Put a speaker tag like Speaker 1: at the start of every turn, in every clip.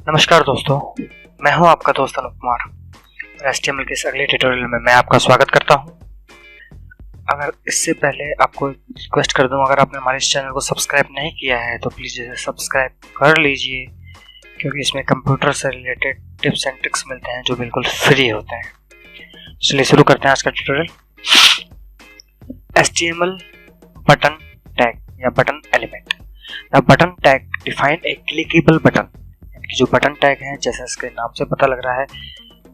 Speaker 1: नमस्कार दोस्तों, मैं हूं आपका दोस्त अनुप कुमार। HTML के इस अगले ट्यूटोरियल में मैं आपका स्वागत करता हूं। अगर इससे पहले आपको रिक्वेस्ट कर दूं, अगर आपने हमारे इस चैनल को सब्सक्राइब नहीं किया है तो प्लीज़ इसे सब्सक्राइब कर लीजिए, क्योंकि इसमें कंप्यूटर से रिलेटेड टिप्स एंड ट्रिक्स मिलते हैं जो बिल्कुल फ्री होते हैं। चलिए शुरू करते हैं आज का ट्यूटोरियल। HTML बटन टैग या button element. The button tag define A clickable button. जो बटन टैग है, जैसा इसके नाम से पता लग रहा है,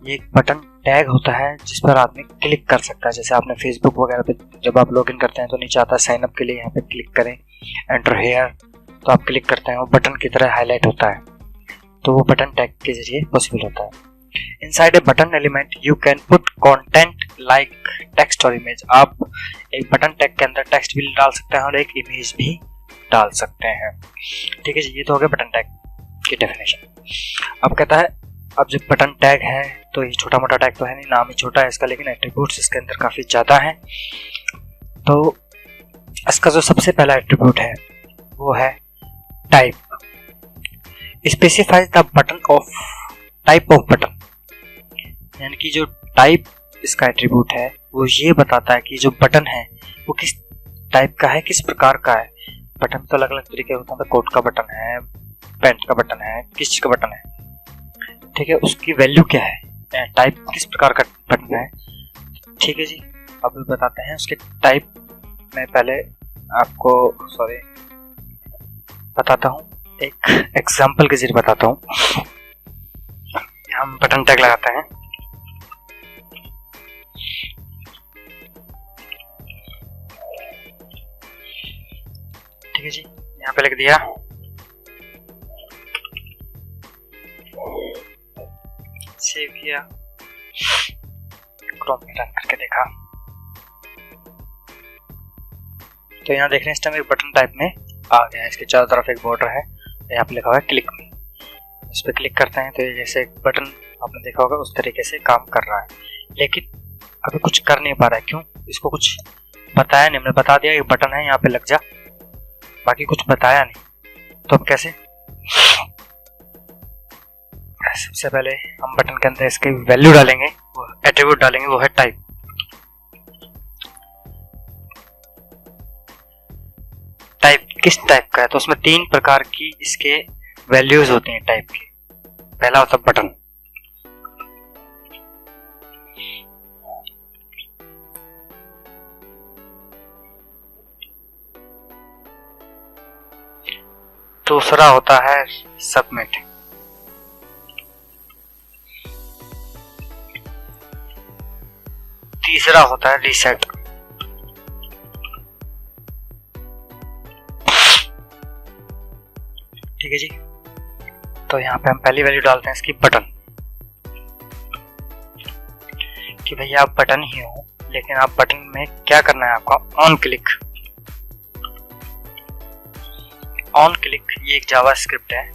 Speaker 1: ये एक बटन टैग होता है जिस पर आदमी क्लिक कर सकता है। जैसे आपने फेसबुक वगैरह पे जब आप लॉगिन करते हैं तो नीचे आता है साइन अप के लिए, यहाँ पे क्लिक करें, एंटर हेयर, तो आप क्लिक करते हैं, वो बटन की तरह हाईलाइट होता है। तो वो बटन टैग के जरिए पॉसिबल होता है। Inside a button element you can put content like text और इमेज। आप एक बटन टैग के अंदर टेक्स्ट भी डाल सकते हैं और एक इमेज भी डाल सकते हैं। ठीक है जी, ये तो हो गया बटन टैग की डेफिनेशन। अब कहता है, अब जब बटन टैग है तो ये छोटा मोटा टैग तो है नहीं, नाम ही छोटा है इसका, लेकिन एट्रीब्यूट्स इसके अंदर काफी ज्यादा हैं। तो इसका जो सबसे पहला एट्रीब्यूट है वो है type. Specifies the button of type off button, यानी कि जो टाइप इसका एट्रीब्यूट है वो ये बताता है कि जो बटन है वो किस टाइप का है, किस प्रकार का है। बटन तो अलग अलग तरीके होते हैं, कोट का बटन है, पैंट का बटन है, किस चीज का बटन है, ठीक है, उसकी वैल्यू क्या है, टाइप किस प्रकार का बटन है। ठीक है जी, अब बताते हैं उसके टाइप में। पहले आपको बताता हूँ, एक एग्जांपल के जरिए बताता हूँ। हम बटन टैग लगाते हैं, ठीक है जी, यहाँ पे लिख दिया, सेव किया, क्रोम में रन करके देखा, तो यहाँ देख रहे हैं इस टाइम एक बटन टाइप में आ गया है। इसके चारों तरफ एक बॉर्डर है, यहाँ पे लिखा हुआ है क्लिक में। इस पर क्लिक करते हैं तो ये जैसे एक बटन आपने देखा होगा उस तरीके से काम कर रहा है, लेकिन अभी कुछ कर नहीं पा रहा है। क्यों? इसको कुछ बताया नहीं, हमने बता दिया ये बटन है, यहाँ पे लग जा, बाकी कुछ बताया नहीं। तो अब कैसे? सबसे पहले हम बटन के अंदर इसके वैल्यू डालेंगे, वो एट्रीब्यूट डालेंगे, वो है टाइप। टाइप किस टाइप का है? तो उसमें 3 प्रकार की इसके वैल्यूज होती हैं टाइप की। पहला होता है बटन, दूसरा होता है सबमिट, तीसरा होता है रीसेट, ठीक है जी। तो यहाँ पे हम पहली वैल्यू डालते हैं इसकी बटन, कि भैया आप बटन ही हो, लेकिन आप बटन में क्या करना है आपका? On click. ऑन क्लिक ये एक जावा स्क्रिप्ट है।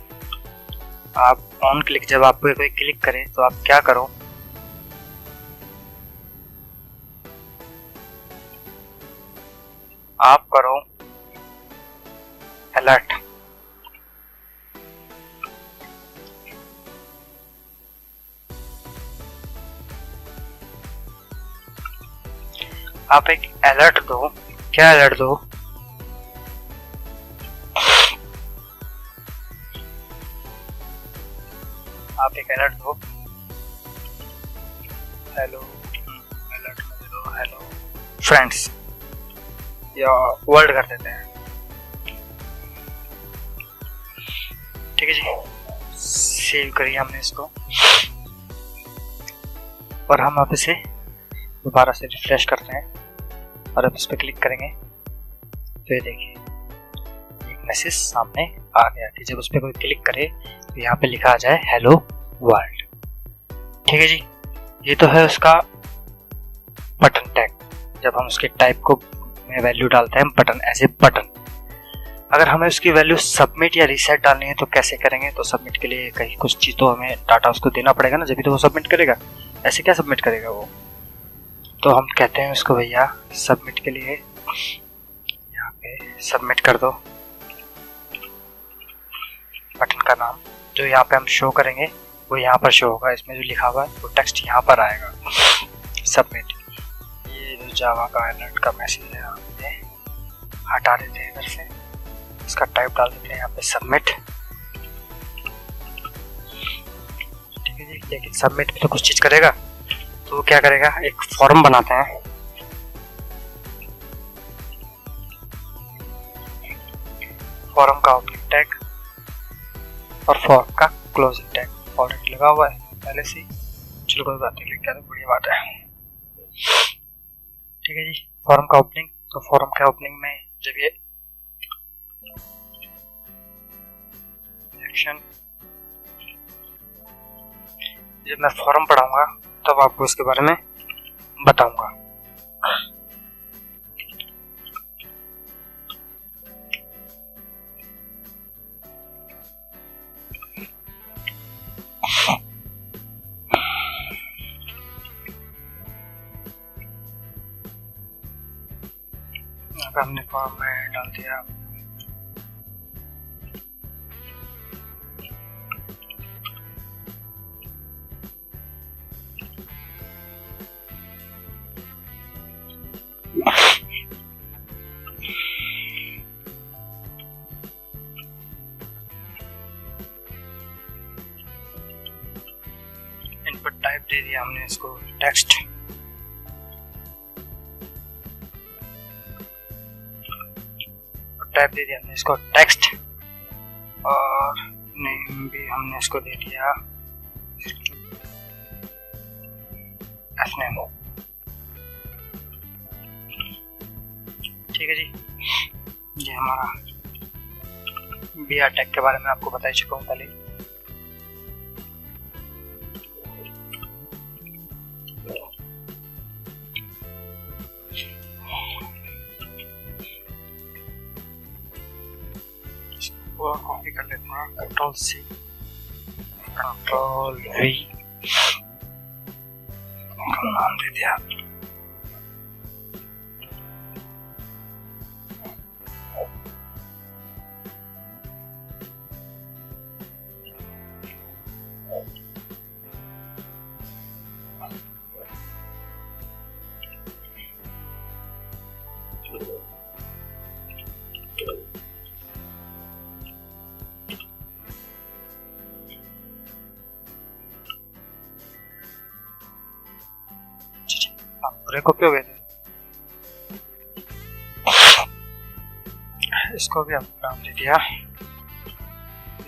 Speaker 1: आप ऑन क्लिक, जब आप कोई क्लिक करें तो आप क्या करो, आप करो अलर्ट। आप एक अलर्ट दो। क्या अलर्ट दो? आप एक अलर्ट दो, हेलो, अलर्ट दो हेलो फ्रेंड्स, या वर्ल्ड कर देते हैं, ठीक है जी। सेव करिए हमने इसको, और हम आप इसे दोबारा से रिफ्रेश करते हैं और अब इस पर क्लिक करेंगे तो ये देखिए एक मैसेज सामने आ गया कि जब उस पर कोई क्लिक करे तो यहाँ पे लिखा आ जाए हेलो वर्ल्ड। ठीक है जी, ये तो है उसका बटन टैग। जब हम उसके टाइप को में वैल्यू डालते हैं बटन, एज ए बटन। अगर हमें उसकी वैल्यू सबमिट या रीसेट डालनी है तो कैसे करेंगे? तो सबमिट के लिए कहीं कुछ चीज तो हमें डाटा उसको देना पड़ेगा ना, जब भी तो वो सबमिट करेगा। ऐसे क्या सबमिट करेगा वो? तो हम कहते हैं उसको भैया सबमिट के लिए यहाँ पे सबमिट कर दो बटन का नाम, जो यहाँ पे हम शो करेंगे वो यहाँ पर शो होगा। इसमें जो लिखा हुआ है वो टेक्स्ट यहाँ पर आएगा, सबमिट। ये जो जावा का अलर्ट का मैसेज है यहाँ पे हटा देते हैं इधर से, इसका टाइप डाल देते हैं यहाँ पे सबमिट। ठीक है जी, लेकिन सबमिट में तो कुछ चीज करेगा, तो वो क्या करेगा, एक फॉर्म बनाते हैं। फॉर्म का ओपनिंग टैग और फॉर्म का क्लोजिंग टैग ऑलरेडी लगा हुआ है पहले से। चलो कोई बात नहीं, क्या तो बढ़िया बात है। ठीक है जी, फॉर्म का ओपनिंग, तो फॉर्म का ओपनिंग में जब ये एक्शन, जब मैं फॉर्म पढ़ाऊंगा तब आपको इसके बारे में बताऊंगा। हमने फॉर्म में डाल दिया इनपुट टाइप दे दिया हमने इसको टेक्स्ट। टाइप दे दिया हमने इसको टेक्स्ट और नेम भी हमने इसको दे दिया एफनेम। ठीक है जी, ये हमारा बीआर टैग के बारे में आपको बता ही चुका हूँ पहले। कॉपी कर लेते हैं, कंट्रोल सी कंट्रोल वी, नाम दे दिया पूरे कॉपी हो गए थे। इसको भी हमने नाम दे दिया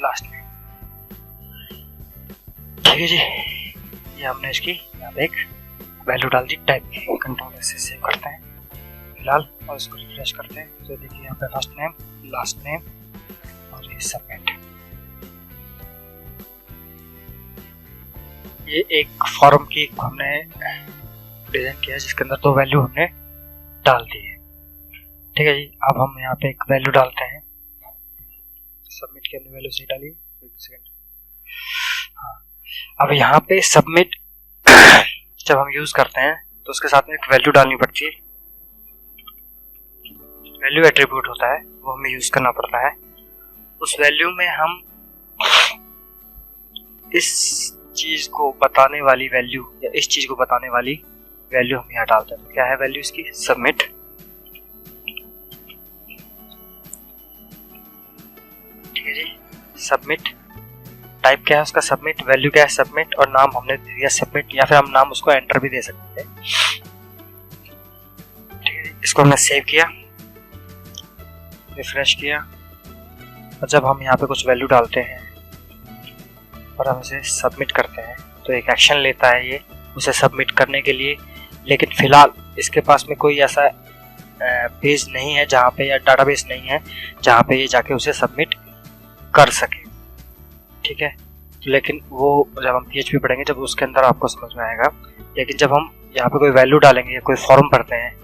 Speaker 1: लास्ट में। ठीक है जी, ये हमने इसकी यहाँ पे एक वैल्यू डाल दी टाइप की। कंट्रोल से सेव करते हैं फिलहाल और इसको रिफ्रेश करते हैं। तो देखिए यहाँ पे फर्स्ट नेम, लास्ट नेम और ये सबमिट। ये एक फॉर्म की हमने डिजाइन किया जिसके अंदर दो वैल्यू हमने डाल दी है। ठीक है जी, अब हम यहाँ पे एक वैल्यू डालते हैं। सबमिट की हमने वैल्यू सही डाली, एक सेकंड। हाँ, अब यहाँ पे सबमिट जब हम यूज करते हैं तो उसके साथ में एक वैल्यू डालनी पड़ती है। वैल्यू एट्रीब्यूट होता है, वो हमें यूज करना पड़ता है। उस वैल्यू में हम इस चीज को बताने वाली वैल्यू या इस चीज को बताने वाली वैल्यू हम यहाँ डालते हैं। क्या है वैल्यू इसकी? सबमिट। ठीक है जी, सबमिट। टाइप क्या है उसका? सबमिट। वैल्यू क्या है? सबमिट। और नाम हमने दे दिया सबमिट, या फिर हम नाम उसको एंटर भी दे सकते हैं। ठीक है जी, इसको हमने सेव किया, रिफ्रेश किया, और जब हम यहाँ पे कुछ वैल्यू डालते हैं और हम इसे सबमिट करते हैं तो एक एक्शन लेता है ये उसे सबमिट करने के लिए। लेकिन फिलहाल इसके पास में कोई ऐसा पेज नहीं है जहाँ पे, या डाटाबेस नहीं है जहाँ पे ये जाके उसे सबमिट कर सके। ठीक है, लेकिन वो जब हम PHP पढ़ेंगे जब उसके अंदर आपको समझ में आएगा। लेकिन जब हम यहाँ पे कोई वैल्यू डालेंगे या कोई फॉर्म भरते हैं,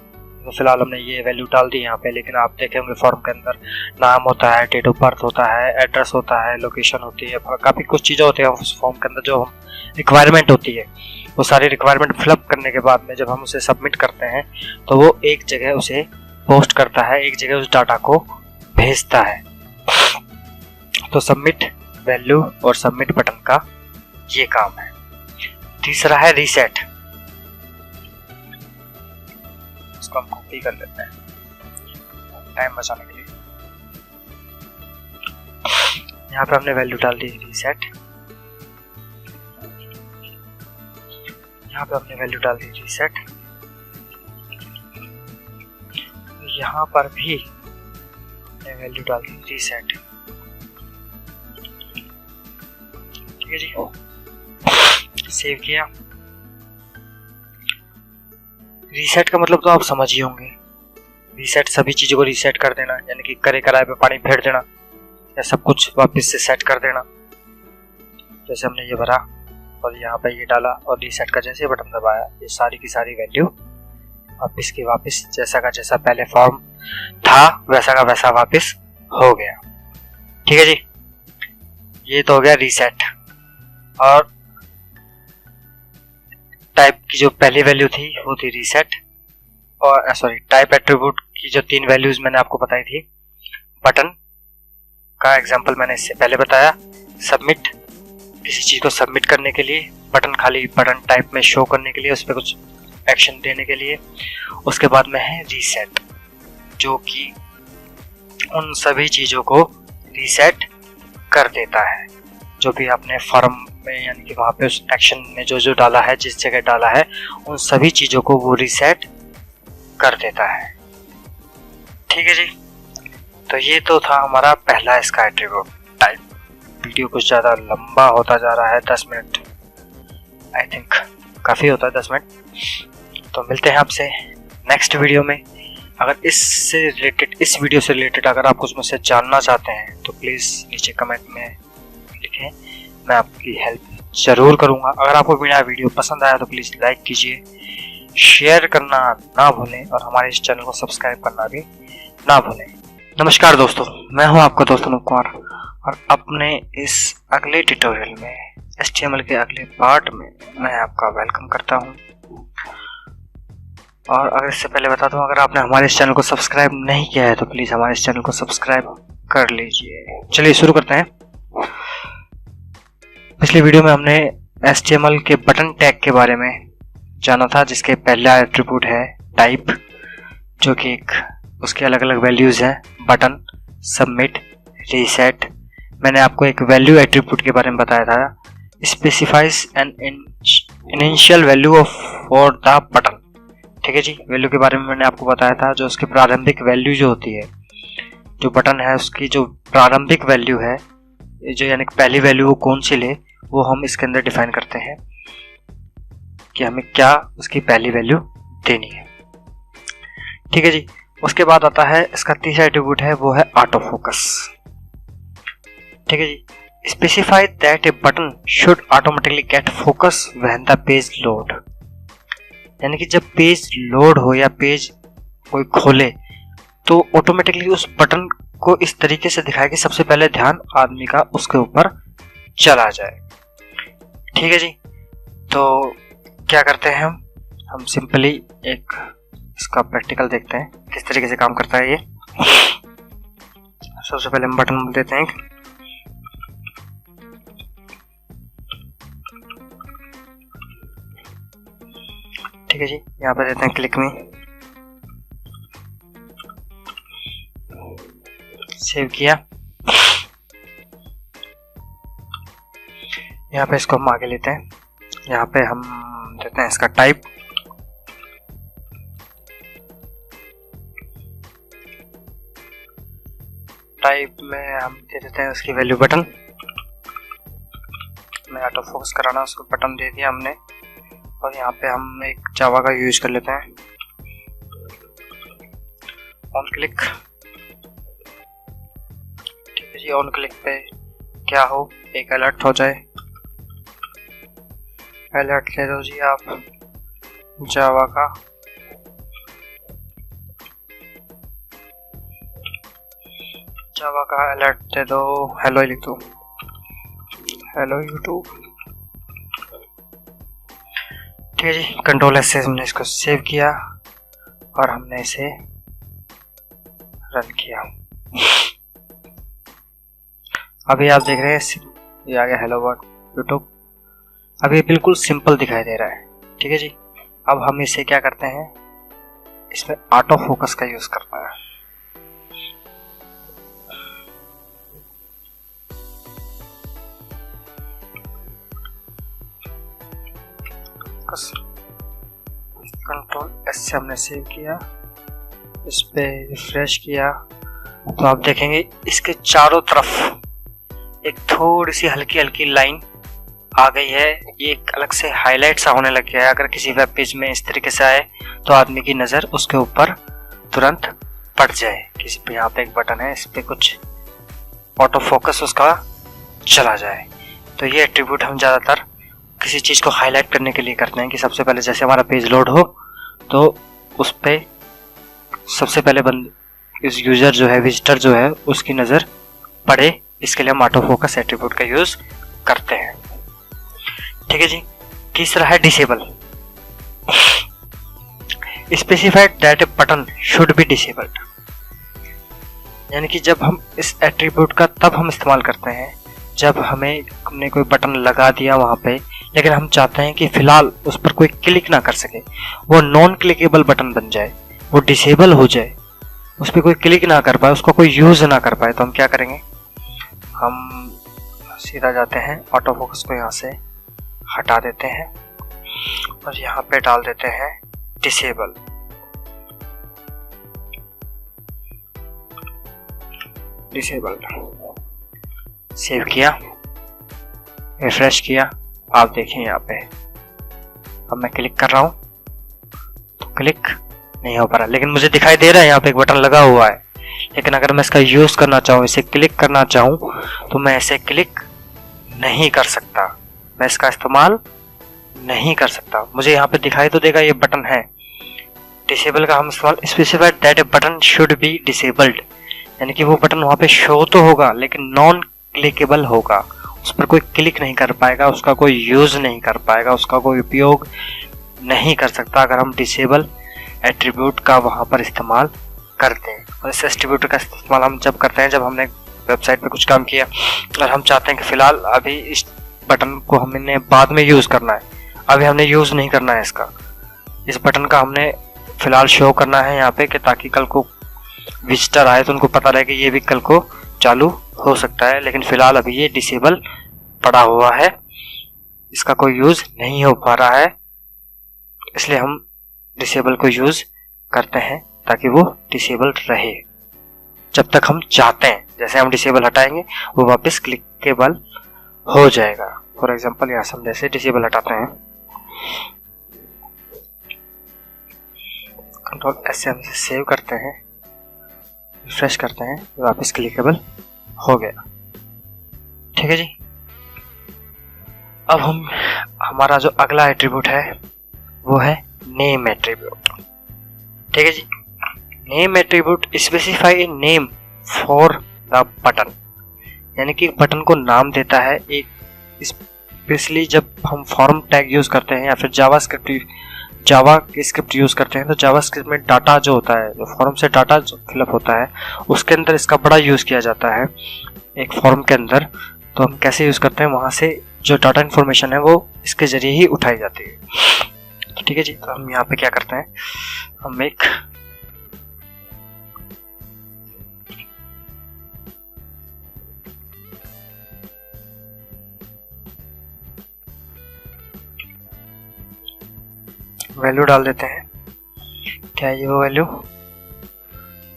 Speaker 1: तो फिलहाल हमने ये वैल्यू डाल दी यहाँ पे, लेकिन आप देखे होंगे फॉर्म के अंदर नाम होता है, डेट ऑफ बर्थ होता है, एड्रेस होता है, लोकेशन होती है, काफ़ी कुछ चीज़ें होती है उस फॉर्म के अंदर जो हम रिक्वायरमेंट होती है। वो सारी रिक्वायरमेंट फिलअप करने के बाद में जब हम उसे सबमिट करते हैं तो वो एक जगह उसे पोस्ट करता है, एक जगह उस डाटा को भेजता है। तो सबमिट वैल्यू और सबमिट बटन का ये काम है। तीसरा है रीसेट। इसको हम कॉपी कर लेते हैं टाइम बचाने के लिए। यहाँ पे हमने वैल्यू डाल दी रीसेट, यहाँ पे हमने वैल्यू डाल दी रीसेट, यहाँ पर भी हमने वैल्यू डाल दी रीसेट। ठीक है जी, सेव किया। रीसेट का मतलब तो आप समझ ही होंगे। रीसेट सभी चीजों को रीसेट कर देना, यानी कि करे कराए पे पानी फेर देना या सब कुछ वापस से सेट कर देना। जैसे हमने ये भरा और यहाँ पे ये डाला और रीसेट का जैसे बटन दबाया, ये सारी की सारी वैल्यू वापस की वापस, जैसा का जैसा पहले फॉर्म था वैसा का वैसा वापस हो गया। ठीक है जी, ये तो हो गया रीसेट। और टाइप की जो पहली वैल्यू थी वो थी रीसेट, और सॉरी टाइप एट्रीब्यूट की जो 3 वैल्यूज मैंने आपको बताई थी। बटन का एग्जांपल मैंने इससे पहले बताया। सबमिट, किसी चीज को सबमिट करने के लिए, बटन खाली बटन टाइप में शो करने के लिए, उस पर कुछ एक्शन देने के लिए। उसके बाद में है रीसेट, जो कि उन सभी चीजों को रीसेट कर देता है जो भी आपने फॉर्म में, यानी कि वहां पे उस एक्शन में जो जो डाला है, जिस जगह डाला है, उन सभी चीजों को वो रीसेट कर देता है। ठीक है जी, तो ये तो था हमारा पहला इसका एट्रीब्यूट टाइप। वीडियो कुछ ज़्यादा लंबा होता जा रहा है, 10 मिनट आई थिंक काफ़ी होता है 10 मिनट। तो मिलते हैं आपसे नेक्स्ट वीडियो में। अगर इससे रिलेटेड, इस वीडियो से रिलेटेड अगर आप कुछ मुझसे जानना चाहते हैं तो प्लीज़ नीचे कमेंट में लिखें, मैं आपकी हेल्प ज़रूर करूँगा। अगर आपको मेरा वीडियो पसंद आया तो प्लीज़ लाइक कीजिए, शेयर करना ना भूलें और हमारे इस चैनल को सब्सक्राइब करना भी ना भूलें। नमस्कार दोस्तों, मैं हूं आपका दोस्त अनूप कुमार, और अपने इस अगले ट्यूटोरियल में, HTML के अगले पार्ट में मैं आपका वेलकम करता हूं। और अगर इससे पहले बता दूं, अगर आपने हमारे इस चैनल को सब्सक्राइब नहीं किया है तो प्लीज़ हमारे इस चैनल को सब्सक्राइब कर लीजिए। चलिए शुरू करते हैं। पिछली वीडियो में हमने HTML के बटन टैग के बारे में जाना था, जिसके पहला एट्रीब्यूट है टाइप, जो कि एक उसके अलग अलग वैल्यूज हैं, बटन, सबमिट, रीसेट। मैंने आपको एक वैल्यू एट्रीब्यूट के बारे में बताया था, specifies an initial value of for the button. ठीक है जी, वैल्यू के बारे में मैंने आपको बताया था, जो उसकी प्रारंभिक वैल्यू जो होती है, जो बटन है उसकी जो प्रारंभिक वैल्यू है, जो यानी पहली वैल्यू वो कौन सी ले, वो हम इसके अंदर डिफाइन करते हैं कि हमें क्या उसकी पहली वैल्यू देनी है। ठीक है जी, उसके बाद आता है इसका तीसरा एट्रीब्यूट है, वो है ऑटो फोकस। ठीक है जी, specify that a button should automatically get focus when the page load. यानी कि जब पेज लोड हो या पेज कोई खोले तो ऑटोमेटिकली उस बटन को इस तरीके से दिखाए कि सबसे पहले ध्यान आदमी का उसके ऊपर चला जाए। ठीक है जी, तो क्या करते हैं हम सिंपली एक इसका प्रैक्टिकल देखते हैं किस तरीके से काम करता है ये। सबसे पहले हम बटन देते हैं, ठीक है जी, यहाँ पर देते हैं क्लिक में, सेव किया। यहाँ पे इसको हम आगे लेते हैं, यहाँ पे हम देते हैं इसका टाइप, टाइप में हम दे देते हैं उसकी वैल्यू बटन। मैं ऑटो फोकस कराना, उसको बटन दे दिया हमने, और यहाँ पे हम एक जावा का यूज कर लेते हैं, ऑन क्लिक। ठीक है जी, ऑन क्लिक पे क्या हो, एक अलर्ट हो जाए, अलर्ट ले दो जी आप जावा का। जावा का अलर्ट दे दो, हेलो लिख दो, हेलो यूट्यूब। ठीक है जी, कंट्रोल एस से हमने इसको सेव किया और हमने इसे रन किया। अभी आप देख रहे हैं ये आ गया हेलो वर्ल्ड यूट्यूब। अब ये बिल्कुल सिंपल दिखाई दे रहा है, ठीक है जी। अब हम इसे क्या करते हैं, इसमें ऑटो फोकस का यूज करना है। कंट्रोल एस से हमने सेव किया, इस पे रिफ्रेश किया तो आप देखेंगे इसके चारों तरफ एक थोड़ी सी हल्की हल्की लाइन आ गई है। ये एक अलग से हाईलाइट सा होने लग गया है। अगर किसी वेब पेज में इस तरीके से आए तो आदमी की नज़र उसके ऊपर तुरंत पड़ जाए। किसी पे यहाँ पे एक बटन है, इस पे कुछ ऑटो फोकस उसका चला जाए। तो ये एट्रीब्यूट हम ज़्यादातर किसी चीज़ को हाईलाइट करने के लिए करते हैं कि सबसे पहले जैसे हमारा पेज लोड हो तो उस पे सबसे पहले इस यूज़र जो है, विजिटर जो है, उसकी नज़र पड़े। इसके लिए हम ऑटो फोकस एट्रीब्यूट का यूज़ करते हैं, ठीक है जी। तीसरा है disable. Specified that a button should be disabled, यानी कि जब हम इस एट्रीब्यूट का तब हम इस्तेमाल करते हैं जब हमने कोई बटन लगा दिया वहाँ पे, लेकिन हम चाहते हैं कि फिलहाल उस पर कोई क्लिक ना कर सके, वो नॉन क्लिकेबल बटन बन जाए, वो डिसेबल हो जाए, उस पर कोई क्लिक ना कर पाए, उसका कोई यूज़ ना कर पाए। तो हम क्या करेंगे, हम सीधा जाते हैं, ऑटो फोकस को यहाँ से हटा देते हैं और यहाँ पे डाल देते हैं डिसेबल। सेव किया, रिफ्रेश किया, आप देखिए यहाँ पे अब मैं क्लिक कर रहा हूँ तो क्लिक नहीं हो पा रहा, लेकिन मुझे दिखाई दे रहा है यहाँ पे एक बटन लगा हुआ है। लेकिन अगर मैं इसका यूज़ करना चाहूँ, इसे क्लिक करना चाहूँ, तो मैं इसे क्लिक नहीं कर सकता, मैं इसका इस्तेमाल नहीं कर सकता। मुझे यहाँ पे दिखाई तो देगा ये बटन है। डिसेबल का हम इस्तेमाल, specified that a button should be disabled, यानी कि वो बटन वहाँ पे शो तो होगा लेकिन नॉन क्लिकेबल होगा, उस पर कोई क्लिक नहीं कर पाएगा, उसका कोई यूज़ नहीं कर पाएगा, उसका कोई उपयोग नहीं कर सकता अगर हम डिसेबल एट्रीब्यूट का वहाँ पर इस्तेमाल करते हैं। और इस एट्रीब्यूट का इस्तेमाल हम जब करते हैं जब हमने वेबसाइट पे कुछ काम किया और हम चाहते हैं कि फ़िलहाल अभी इस बटन को हमने बाद में यूज़ करना है, अभी हमने यूज़ नहीं करना है इसका, इस बटन का हमने फ़िलहाल शो करना है यहाँ पे कि ताकि कल को विजिटर आए तो उनको पता रहे कि ये भी कल को चालू हो सकता है, लेकिन फ़िलहाल अभी ये डिसेबल पड़ा हुआ है, इसका कोई यूज़ नहीं हो पा रहा है, इसलिए हम डिसेबल को यूज़ करते हैं ताकि वो डिसेबल रहे जब तक हम चाहते हैं। जैसे हम डिसेबल हटाएंगे वो वापस क्लिकेबल हो जाएगा। फॉर एग्जांपल यहाँ से हम जैसे डिसेबल हटाते हैं, कंट्रोल एस से हम सेव करते हैं, रिफ्रेश करते हैं, वापस क्लिकेबल हो गया, ठीक है जी। अब हमारा जो अगला एट्रीब्यूट है वो है नेम एट्रीब्यूट, ठीक है जी। Name attribute specify a name for the button, यानी कि बटन को नाम देता है। एक स्पेशली जब हम फॉर्म टैग यूज करते हैं या फिर जावा की स्क्रिप्ट यूज करते हैं तो जावा स्क्रिप्ट में डाटा जो होता है, जो फॉर्म से डाटा जो फिलअप होता है, उसके अंदर इसका बड़ा यूज किया जाता है एक फॉर्म के अंदर। तो हम कैसे यूज करते हैं, वहां से जो डाटा इन्फॉर्मेशन है वो इसके जरिए ही उठाई जाती है, ठीक है जी। तो हम यहाँ पे क्या करते हैं, हम एक वैल्यू डाल देते हैं। क्या ये वो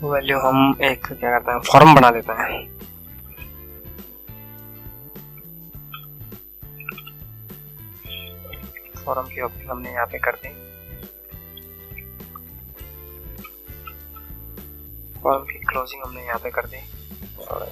Speaker 1: वैल्यू हम एक क्या करते हैं, फॉर्म बना देते हैं। फॉर्म की ओपनिंग हमने यहाँ पे कर दी, फॉर्म की क्लोजिंग हमने यहाँ पे कर दी और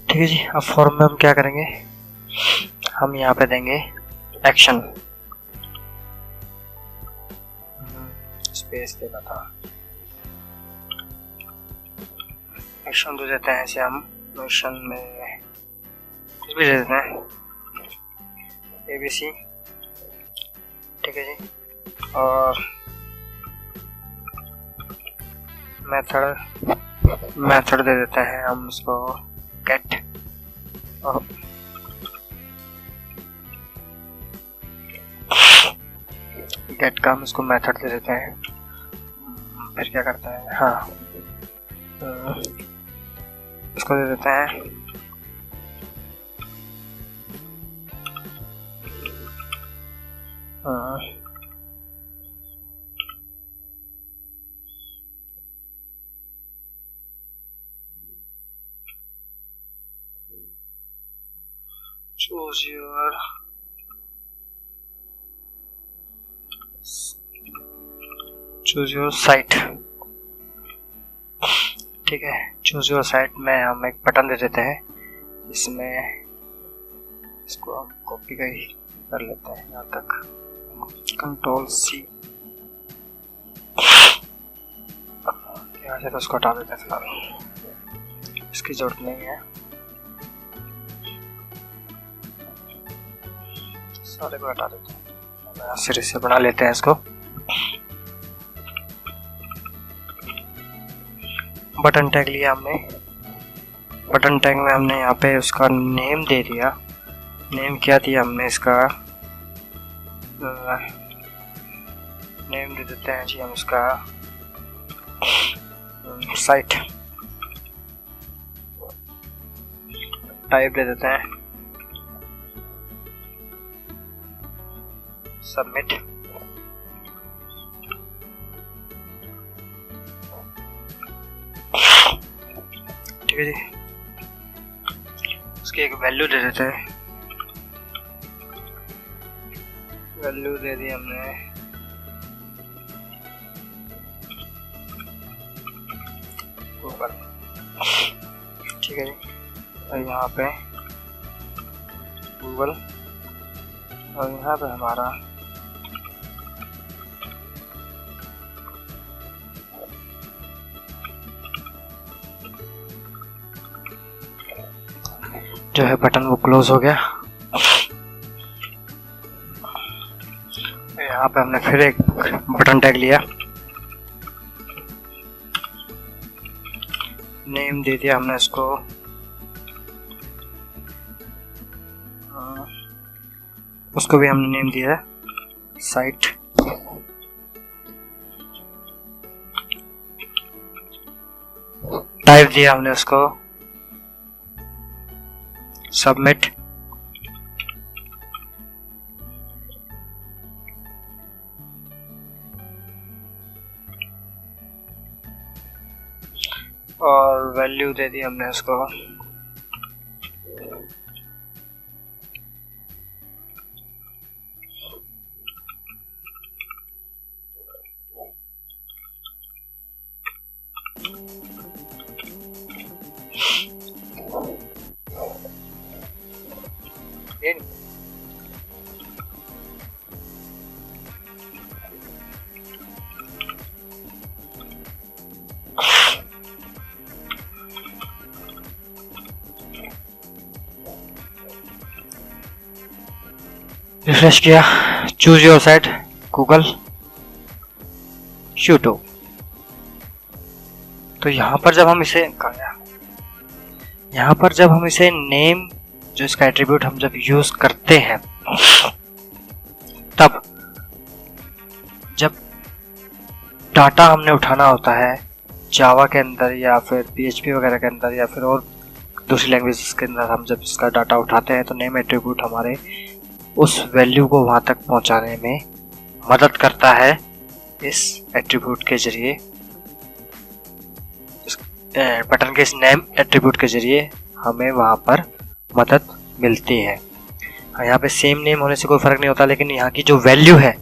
Speaker 1: ठीक है जी। अब फॉर्म में हम क्या करेंगे, हम यहाँ पे देंगे एक्शन, स्पेस देना था, एक्शन दे देते हैं, ऐसे हम एक्शन में कुछ भी दे देते हैं, ABC, ठीक है जी। और मेथड दे देते हैं हम उसको गेट, और गेट का हम इसको मेथड दे देते हैं। फिर क्या करते हैं, हाँ इसको दे देते हैं choose your site, ठीक है। choose your site में हम एक बटन दे देते हैं, इसमें इसको हम कॉपी कर लेते हैं यहाँ तक, Ctrl+C, यहाँ से तो उसको हटा देते हैं फिलहाल, इसकी जरूरत नहीं है, सारे को हटा देते हैं, सिरे से बना लेते हैं इसको। बटन टैग लिया हमने, बटन टैग में हमने यहाँ पे उसका नेम दे दिया। नेम क्या दिया हमने, इसका नेम दे देते हैं जी हम इसका साइट। टाइप दे देते हैं सबमिट, ठीक है जी। उसकी एक वैल्यू दे देते हैं, वैल्यू दे दी हमने ऊपर, ठीक है जी। और यहाँ पे गूगल, और यहाँ पे हमारा जो है बटन वो क्लोज हो गया। यहाँ पे हमने फिर एक बटन टैग लिया, नेम दे दिया हमने इसको उसको भी हमने नेम दिया साइट। टाइप दिया हमने उसको सबमिट, और वैल्यू दे दी हमने उसको रिफ्रेश किया, चूज योर साइट गूगल शूटो। तो यहाँ पर जब हम इसे नेम जो इसका एट्रीब्यूट हम जब यूज करते हैं, तब जब डाटा हमने उठाना होता है जावा के अंदर या फिर PHP वगैरह के अंदर या फिर और दूसरी लैंग्वेजेस के अंदर, हम जब इसका डाटा उठाते हैं तो नेम एट्रीब्यूट हमारे उस वैल्यू को वहां तक पहुंचाने में मदद करता है। इस एट्रीब्यूट के जरिए, बटन के इस नेम एट्रीब्यूट के जरिए हमें वहां पर मदद मिलती है। यहाँ पे सेम नेम होने से कोई फर्क नहीं होता, लेकिन यहाँ की जो वैल्यू है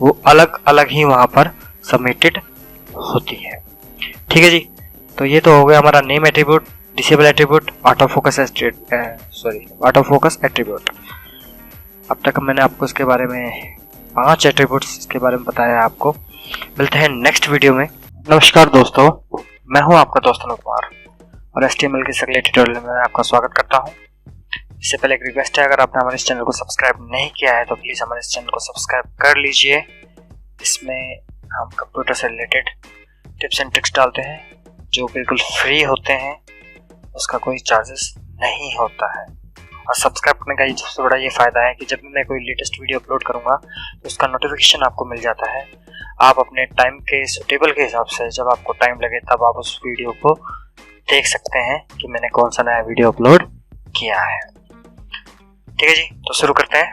Speaker 1: वो अलग अलग ही वहां पर सबमिटेड होती है। ठीक है जी, तो ये तो हो गया हमारा name attribute, disable attribute, auto focus attribute. अब तक मैंने आपको इसके बारे में 5 एट्रीब्यूट्स इसके बारे में बताया है आपको। मिलते हैं नेक्स्ट वीडियो में। नमस्कार दोस्तों, मैं हूं आपका दोस्त अनुज कुमार और HTML के इस अगले ट्यूटोरियल में आपका स्वागत करता हूं। इससे पहले एक रिक्वेस्ट है, अगर आपने हमारे इस चैनल को सब्सक्राइब नहीं किया है तो प्लीज़ हमारे इस चैनल को सब्सक्राइब कर लीजिए। इसमें हम कंप्यूटर से रिलेटेड टिप्स एंड ट्रिक्स डालते हैं जो बिल्कुल फ्री होते हैं, उसका कोई चार्जेस नहीं होता है। और सब्सक्राइब करने का ये सबसे बड़ा ये फ़ायदा है कि जब भी मैं कोई लेटेस्ट वीडियो अपलोड करूँगा तो उसका नोटिफिकेशन आपको मिल जाता है। आप अपने टाइम के सुटेबल के हिसाब से जब आपको टाइम लगे तब आप उस वीडियो को देख सकते हैं कि मैंने कौन सा नया वीडियो अपलोड किया है। ठीक है जी, तो शुरू करते हैं।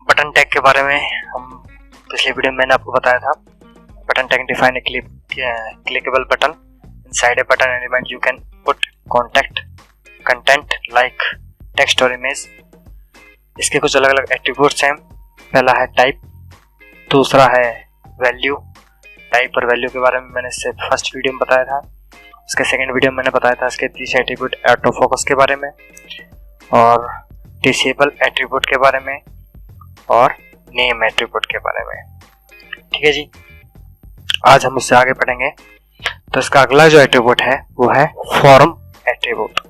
Speaker 1: बटन टैग के बारे में हम पिछले वीडियो में मैंने आपको बताया था। Button tag define A clickable button inside a button element you can put contact content like text और इमेज। इसके कुछ अलग अलग एट्रीब्यूट्स हैं। पहला है टाइप, दूसरा है वैल्यू। टाइप और वैल्यू के बारे में मैंने इससे फर्स्ट वीडियो में बताया था। उसके सेकंड वीडियो में मैंने बताया था इसके 3 एट्रीब्यूट ऑटो फोकस के बारे में और डिसेबल एट्रीब्यूट के बारे में और नेम एट्रीब्यूट के बारे में। ठीक है जी, आज हम उससे आगे बढ़ेंगे। तो इसका अगला जो एट्रीब्यूट है वो है फॉर्म एट्रीब्यूट।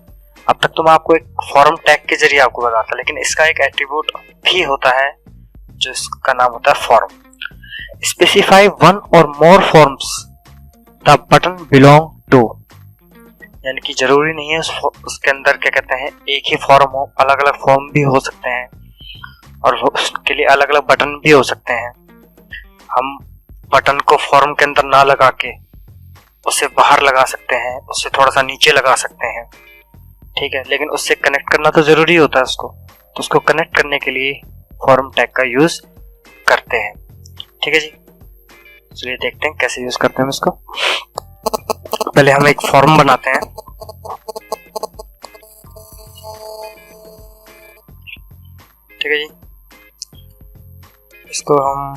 Speaker 1: अब तक तो मैं आपको एक फॉर्म टैग के जरिए आपको बताता, लेकिन इसका एक एट्रीब्यूट भी होता है जो इसका नाम होता है फॉर्म। स्पेसिफाई वन और more forms the button belong to, यानी कि जरूरी नहीं है उसके अंदर क्या कहते हैं एक ही फॉर्म हो, अलग अलग फॉर्म भी हो सकते हैं और उसके लिए अलग अलग बटन भी हो सकते हैं। हम बटन को फॉर्म के अंदर ना लगा के उसे बाहर लगा सकते हैं, उससे थोड़ा सा नीचे लगा सकते हैं। ठीक है, लेकिन उससे कनेक्ट करना तो जरूरी होता है उसको, तो उसको कनेक्ट करने के लिए फॉर्म टैग का यूज करते हैं। ठीक है जी, चलिए देखते हैं कैसे यूज करते हैं इसको। पहले हम एक फॉर्म बनाते हैं। ठीक है जी, इसको हम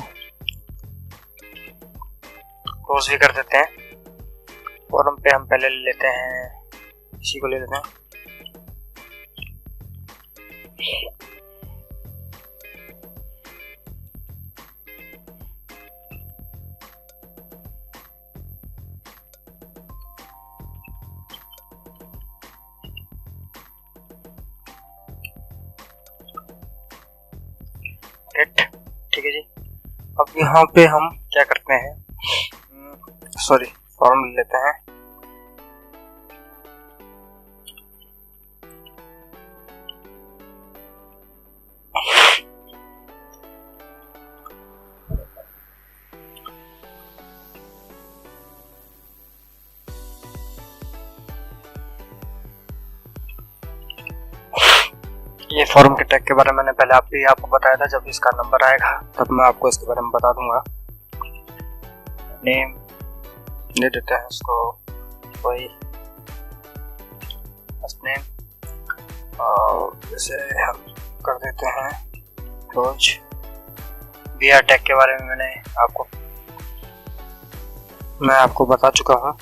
Speaker 1: क्लोज भी कर देते हैं। फॉर्म पे हम पहले ले लेते हैं, इसी को ले लेते हैं। ठीक है जी, अब यहाँ पे हम क्या करते हैं, फॉर्म ले लेते हैं। ये फॉर्म के टैग के बारे में मैंने पहले आपको बताया था। जब इसका नंबर आएगा तब मैं आपको इसके बारे में बता दूंगा। नेम दे देते हैं इसको कोई फर्स्ट नेम और जैसे हम कर देते हैं क्लोज। बीआर टैग के बारे में मैं आपको बता चुका हूँ।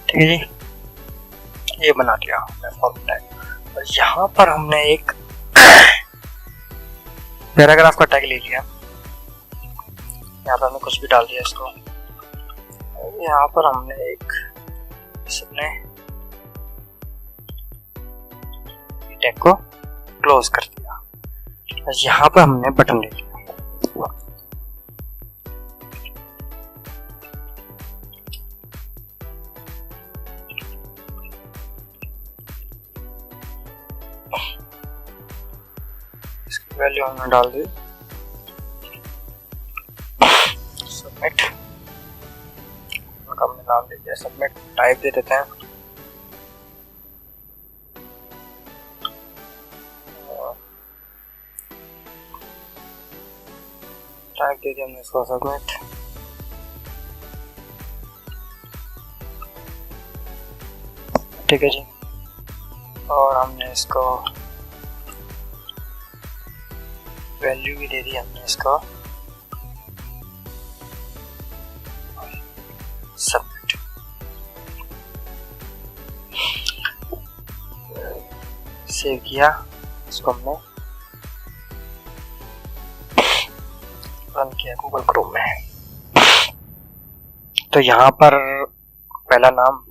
Speaker 1: ठीक है जी, ये बना दिया हमने फॉर्म टैग। और यहाँ पर हमने एक पैराग्राफ का टैग ले लिया। यहाँ पर हमने कुछ भी डाल दिया इसको। यहाँ पर हमने एक इसने टैग को क्लोज कर दिया। यहाँ पर हमने बटन ले लिया। इसकी वैल्यू हमने डाल दी, सबमिट। हमने नाम दे दिया सबमिट। टाइप दे देते हैं, टाइप दे दिया हमने इसको सबमिट। ठीक है जी। और हमने इसको वैल्यू भी दे दी हमने इसको सबमिट। सेव किया, इसको हमने रन किया गूगल क्रोम में। तो यहाँ पर पहला नाम,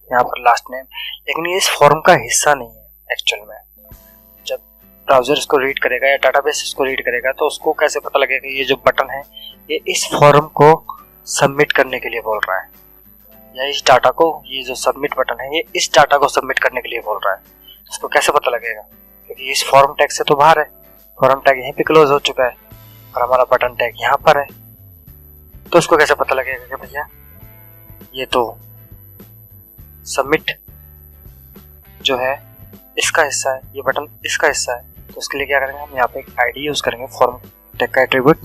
Speaker 1: यहाँ पर लास्ट नेम, लेकिन ये इस फॉर्म का हिस्सा नहीं है एक्चुअल में। जब ब्राउजर इसको रीड करेगा या डाटाबेस इसको रीड करेगा तो उसको कैसे पता लगेगा ये जो बटन है ये इस फॉर्म को सबमिट करने के लिए बोल रहा है, या इस डाटा को, ये जो सबमिट बटन है ये इस डाटा को सबमिट करने के लिए बोल रहा है। इसको कैसे पता लगेगा? क्योंकि इस फॉर्म टैग से तो बाहर है, फॉर्म टैग यहीं पे क्लोज हो चुका है और हमारा बटन टैग यहाँ पर है। तो उसको कैसे पता लगेगा कि भैया ये तो सबमिट जो है इसका हिस्सा है, ये बटन इसका हिस्सा है। तो उसके लिए क्या करेंगे, हम यहाँ पे एक आईडी यूज करेंगे फॉर्म टैग का एट्रीब्यूट।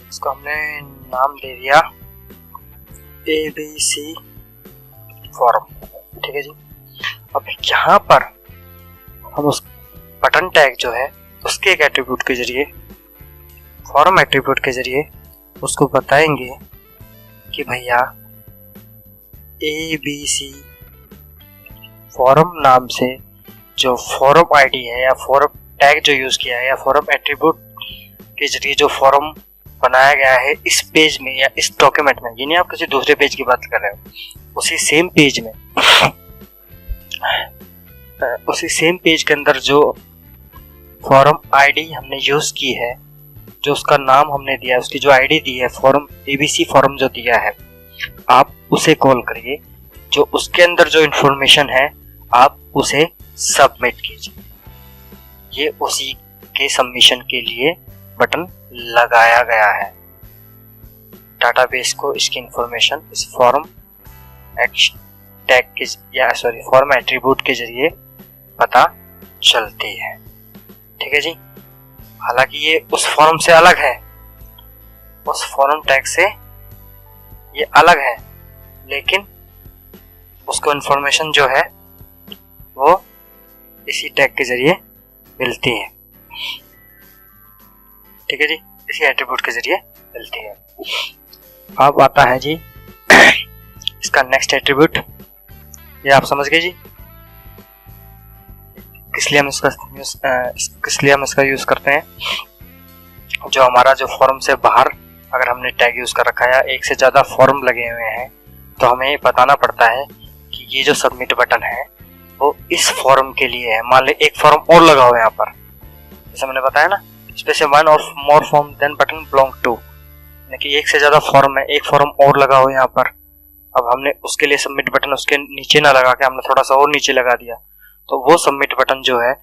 Speaker 1: इसको हमने नाम दे दिया ABC फॉर्म, ठीक है जी। अब यहाँ पर हम उस बटन टैग जो है उसके एक एट्रीब्यूट के जरिए, फॉर्म एट्रीब्यूट के जरिए उसको बताएंगे कि भैया ABC फॉर्म नाम से जो फॉर्म आईडी है या फॉर्म टैग जो यूज किया है या फॉर्म एट्रीब्यूट के जरिए जो फॉर्म बनाया गया है इस पेज में या इस डॉक्यूमेंट में, यानी आप किसी दूसरे पेज की बात कर रहे हो, उसी सेम पेज में, उसी सेम पेज के अंदर जो फॉर्म आईडी हमने यूज की है, जो उसका नाम हमने दिया है, उसकी जो आईडी दी है, फॉर्म ABC फॉर्म जो दिया है, आप उसे कॉल करिए। जो उसके अंदर जो इंफॉर्मेशन है आप उसे सबमिट कीजिए। ये उसी के सबमिशन के लिए बटन लगाया गया है। डाटाबेस को इसकी इंफॉर्मेशन इस फॉर्म टैग के या फॉर्म एट्रीब्यूट के जरिए पता चलती है, ठीक है जी। हालांकि ये उस फॉर्म से अलग है, उस फॉर्म टैग से ये अलग है, लेकिन उसको इंफॉर्मेशन जो है वो इसी टैग के जरिए मिलती है, ठीक है जी, इसी एट्रीब्यूट के जरिए मिलती है। अब आता है जी इसका नेक्स्ट एट्रीब्यूट, ये आप समझ गए जी किस लिए हम इसका यूज करते हैं। जो हमारा जो फॉर्म से बाहर अगर हमने टैग यूज कर रखा है या एक से ज्यादा फॉर्म लगे हुए हैं तो हमें ये बताना पड़ता है कि ये जो सबमिट बटन है वो इस फॉर्म के लिए है। मान ले एक फॉर्म और लगा हुआ है यहाँ पर, जैसे मैंने बताया ना, स्पेशल वन और more form then button belong to, यानी कि एक से ज्यादा फॉर्म है, एक फॉर्म और लगा हुआ है यहाँ पर। अब हमने उसके लिए सबमिट बटन उसके नीचे ना लगा के हमने थोड़ा सा और नीचे लगा दिया, तो वो सबमिट बटन जो है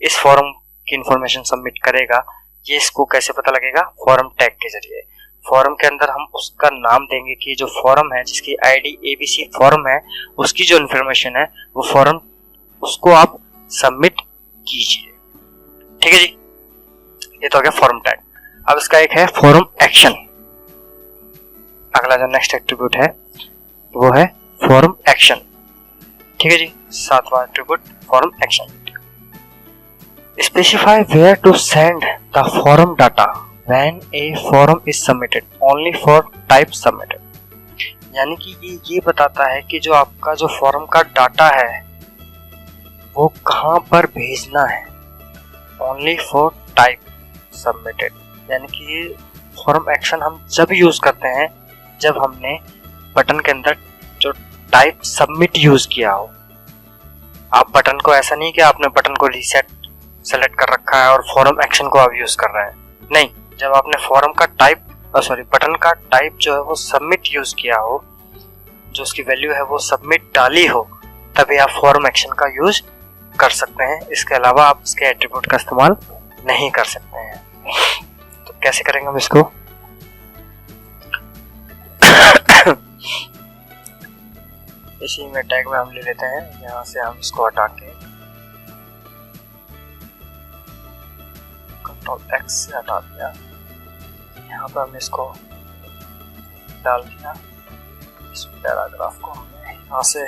Speaker 1: इस फॉर्म की इंफॉर्मेशन सबमिट करेगा। ये इसको कैसे पता लगेगा? फॉर्म टैग के जरिए। फॉर्म के अंदर हम उसका नाम देंगे कि जो फॉर्म है जिसकी आईडी ABC फॉर्म है उसकी जो इंफॉर्मेशन है वो फॉर्म, उसको आप सबमिट कीजिए, ठीक है जी। ये तो हो गया फॉर्म टैग। अब इसका एक है फॉर्म एक्शन। अगला जो नेक्स्ट एट्रीब्यूट है वो है फॉर्म एक्शन, ठीक है जी, सातवां attribute form action. Specify where to send the form data when a form is submitted only for type submitted, यानी कि ये बताता है कि जो आपका जो फॉर्म का डाटा है वो कहां पर भेजना है, ओनली फॉर टाइप सबमिटेड। यानी कि ये फॉर्म एक्शन हम जब यूज करते हैं जब हमने बटन के अंदर जो टाइप सबमिट यूज किया हो। आप बटन को, ऐसा नहीं कि आपने बटन को रीसेट सेलेक्ट कर रखा है और फॉर्म एक्शन को आप यूज कर रहे हैं, नहीं, जब आपने फॉर्म का टाइप बटन का टाइप जो है वो सबमिट यूज किया हो, जो उसकी वैल्यू है वो सबमिट डाली हो, तभी आप फॉर्म एक्शन का यूज कर सकते हैं। इसके अलावा आप इसके एट्रीब्यूट का इस्तेमाल नहीं कर सकते हैं। तो कैसे करेंगे हम इसको? इसी में टैग में हम ले लेते हैं, यहाँ से हम इसको हटा के Ctrl+X से हटा दिया, यहाँ पर हमने इसको डाल दिया इस पैराग्राफ को हमने यहाँ से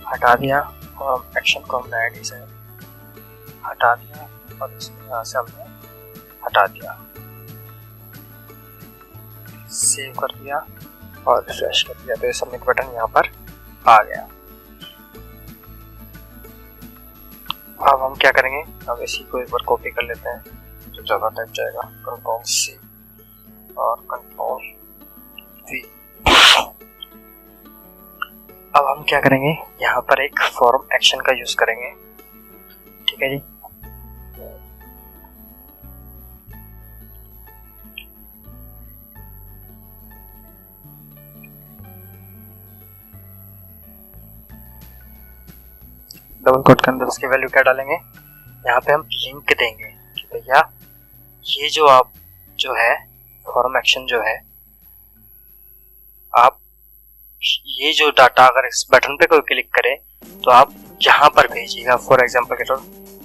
Speaker 1: हटा दिया और एक्शन को हमने आईडी से हटा दिया और इसको यहाँ से हमने हटा दिया, सेव कर दिया और रिफ्रेश कर दिया, तो ये सबमिट बटन यहाँ पर आ गया। अब हम क्या करेंगे, अब इसी को एक बार कॉपी कर लेते हैं, जो ज़्यादा टाइप जाएगा, कंट्रोल C और कंट्रोल V। अब हम क्या करेंगे, यहाँ पर एक फॉर्म एक्शन का यूज करेंगे, ठीक है जी। डबल कोट के अंदर उसकी वैल्यू क्या डालेंगे, यहाँ पे हम लिंक देंगे कि भैया ये जो आप जो है फॉर्म एक्शन जो है, आप ये जो डाटा अगर इस बटन पे कोई क्लिक करे तो आप यहाँ पर भेजिएगा। फॉर एग्जांपल के तौर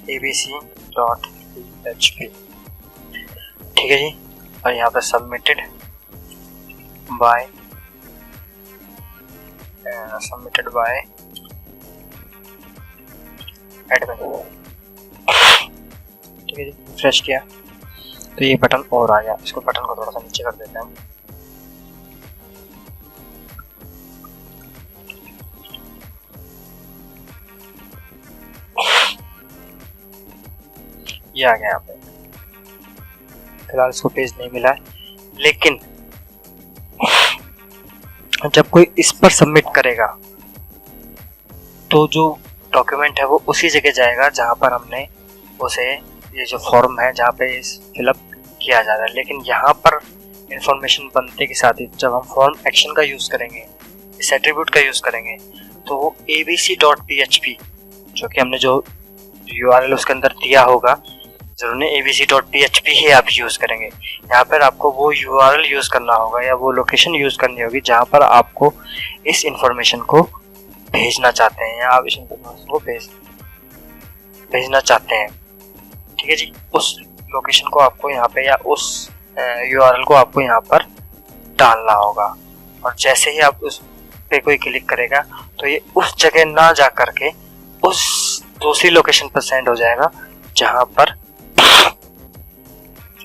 Speaker 1: abc.php, ठीक है जी। और यहाँ पे सबमिटेड बाय एडमिन, ठीक है जी। रिफ्रेश किया तो ये बटन और आ गया। इसको बटन को थोड़ा सा नीचे कर देते हैं, ये आ गया यहाँ पे। फिलहाल इसको पेज नहीं मिला है, लेकिन जब कोई इस पर सबमिट करेगा तो जो डॉक्यूमेंट है वो उसी जगह जाएगा जहाँ पर हमने उसे, ये जो फॉर्म है जहाँ पे फिलअप किया जा रहा है। लेकिन यहाँ पर इंफॉर्मेशन बनने के साथ ही जब हम फॉर्म एक्शन का यूज़ करेंगे, इस एट्रीब्यूट का यूज़ करेंगे, तो वो abc.php जो कि हमने जो URL उसके अंदर दिया होगा, जरूर ने abc.php ही आप यूज़ करेंगे। यहाँ पर आपको वो URL यूज़ करना होगा या वो लोकेशन यूज़ करनी होगी जहाँ पर आपको इस इंफॉर्मेशन को भेजना चाहते हैं, या आप इस इंफॉर्मेशन को भेजना चाहते हैं, ठीक है जी। उस लोकेशन को आपको यहाँ पे या उस URL को आपको यहाँ पर डालना होगा। और जैसे ही आप उस पे कोई क्लिक करेगा तो ये उस जगह ना जा करके उस दूसरी लोकेशन पर सेंड हो जाएगा जहाँ पर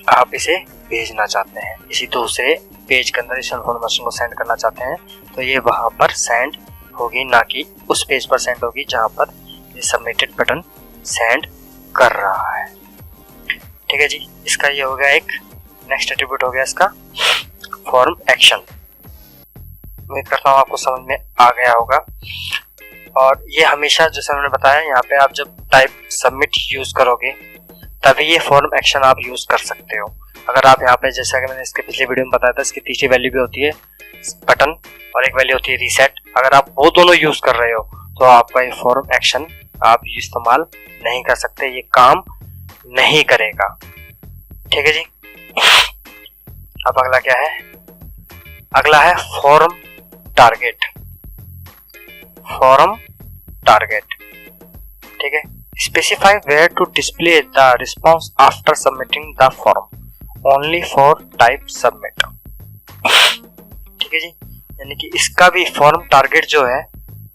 Speaker 1: आप इसे भेजना चाहते हैं। इसी दूसरे पेज के अंदर इस इंफॉर्मेशन को सेंड करना चाहते हैं तो ये वहाँ पर सेंड होगी, ना कि उस पेज पर सेंड होगी जहाँ पर ये सबमिटेड बटन सेंड कर रहा है, ठीक है जी। इसका ये हो गया एक नेक्स्ट एट्रीब्यूट हो गया इसका फॉर्म एक्शन। उम्मीद करता हूँ आपको समझ में आ गया होगा। और ये हमेशा जैसे मैंने बताया, यहाँ पे आप जब टाइप सबमिट यूज करोगे तभी ये फॉर्म एक्शन आप यूज कर सकते हो। अगर आप यहाँ पे, जैसा कि मैंने इसके पिछले वीडियो में बताया था, इसकी तीसरी वैल्यू भी होती है बटन और एक वैल्यू होती है रीसेट। अगर आप वो दोनों यूज कर रहे हो तो आपका ये फॉर्म एक्शन आप इस्तेमाल नहीं कर सकते, ये काम नहीं करेगा, ठीक है जी। अब अगला क्या है, अगला है फॉर्म टारगेट। फॉर्म टारगेट, ठीक है। Specify where to display the response after submitting the form only for type submit, ठीक है जी। यानी कि इसका भी फॉर्म टारगेट जो है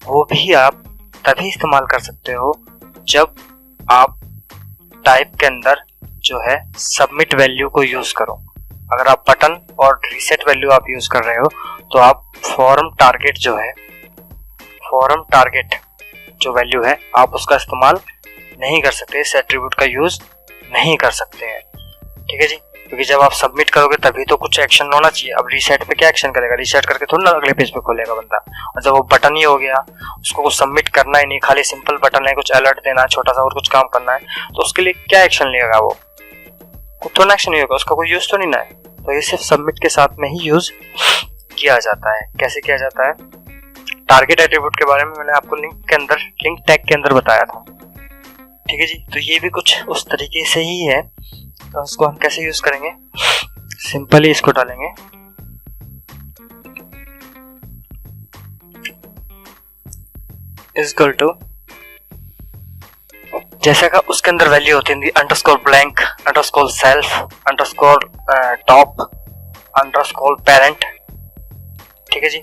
Speaker 1: वो भी आप तभी इस्तेमाल कर सकते हो जब आप टाइप के अंदर जो है सबमिट वैल्यू को यूज करो। अगर आप बटन और रीसेट वैल्यू आप यूज कर रहे हो तो आप फॉर्म टारगेट जो है, फॉर्म टारगेट जो वैल्यू है आप उसका इस्तेमाल नहीं कर सकते, इस एट्रीब्यूट का यूज नहीं कर सकते हैं, ठीक है जी। क्योंकि जब आप सबमिट करोगे तभी तो कुछ एक्शन होना चाहिए। अब रीसेट पे क्या एक्शन करेगा, रीसेट करके थोड़ा ना अगले पेज पे खोलेगा बंदा। और जब वो बटन ही हो गया, उसको कुछ सबमिट करना ही नहीं, खाली सिंपल बटन है, कुछ अलर्ट देना है छोटा सा और कुछ काम करना है, तो उसके लिए क्या एक्शन लेगा, वो कुछ तो एक्शन नहीं होगा, उसका कोई यूज तो नहीं ना है। तो ये सिर्फ सबमिट के साथ में ही यूज किया जाता है। कैसे किया जाता है, टारगेट एट्रीब्यूट के बारे में मैंने आपको लिंक के अंदर, लिंक टैग के अंदर बताया था, ठीक है जी। तो ये भी कुछ उस तरीके से ही है। तो इसको हम कैसे यूज करेंगे, सिंपली इसको डालेंगे इक्वल टू, जैसे का उसके अंदर वैल्यू होती है underscore blank, underscore self, underscore top, underscore parent, ठीक है जी।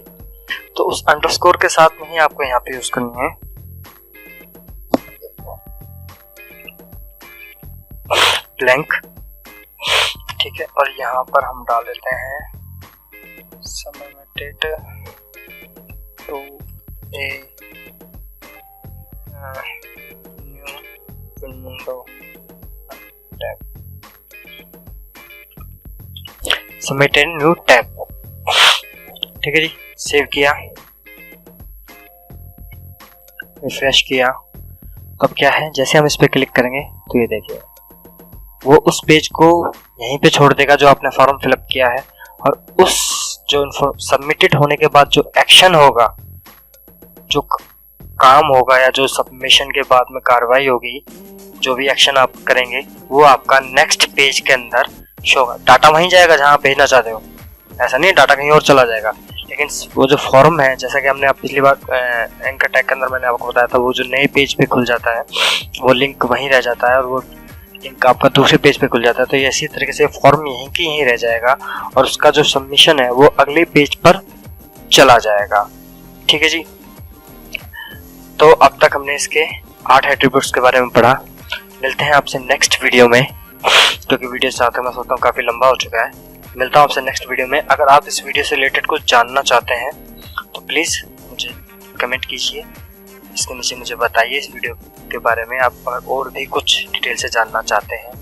Speaker 1: तो उस अंडरस्कोर के साथ में ही आपको यहाँ पे यूज करनी है ब्लैंक, ठीक है। और यहाँ पर हम डाल देते हैं submitted to a new window tab, submitted new tab, ठीक है जी। सेव किया, रिफ्रेश किया। अब क्या है, जैसे हम इस पे क्लिक करेंगे तो ये देखिए वो उस पेज को यहीं पे छोड़ देगा जो आपने फॉर्म फिलअप किया है, और उस जो सबमिटेड होने के बाद जो एक्शन होगा, जो काम होगा या जो सबमिशन के बाद में कार्रवाई होगी, जो भी एक्शन आप करेंगे वो आपका नेक्स्ट पेज के अंदर शो होगा। डाटा वहीं जाएगा जहां भेजना चाहते हो, ऐसा नहीं डाटा कहीं और चला जाएगा। लेकिन वो जो फॉर्म है, जैसा कि हमने पिछली बार एंकर टैग के अंदर मैंने आपको बताया था, वो जो नए पेज पे खुल जाता है वो लिंक वहीं रह जाता है और वो लिंक आपका दूसरे पेज पे खुल जाता है। तो ये इसी तरीके से फॉर्म यहीं की यहीं रह जाएगा और उसका जो सबमिशन है वो अगले पेज पर चला जाएगा, ठीक है जी। तो अब तक हमने इसके 8 एट्रीब्यूट्स के बारे में पढ़ा। मिलते हैं आपसे नेक्स्ट वीडियो में, क्योंकि वीडियो चाहते मैं सोचता हूँ काफ़ी लंबा हो चुका है। मिलता हूँ आपसे नेक्स्ट वीडियो में। अगर आप इस वीडियो से रिलेटेड कुछ जानना चाहते हैं तो प्लीज़ मुझे कमेंट कीजिए, इसके नीचे मुझे बताइए इस वीडियो के बारे में आप अगर और भी कुछ डिटेल से जानना चाहते हैं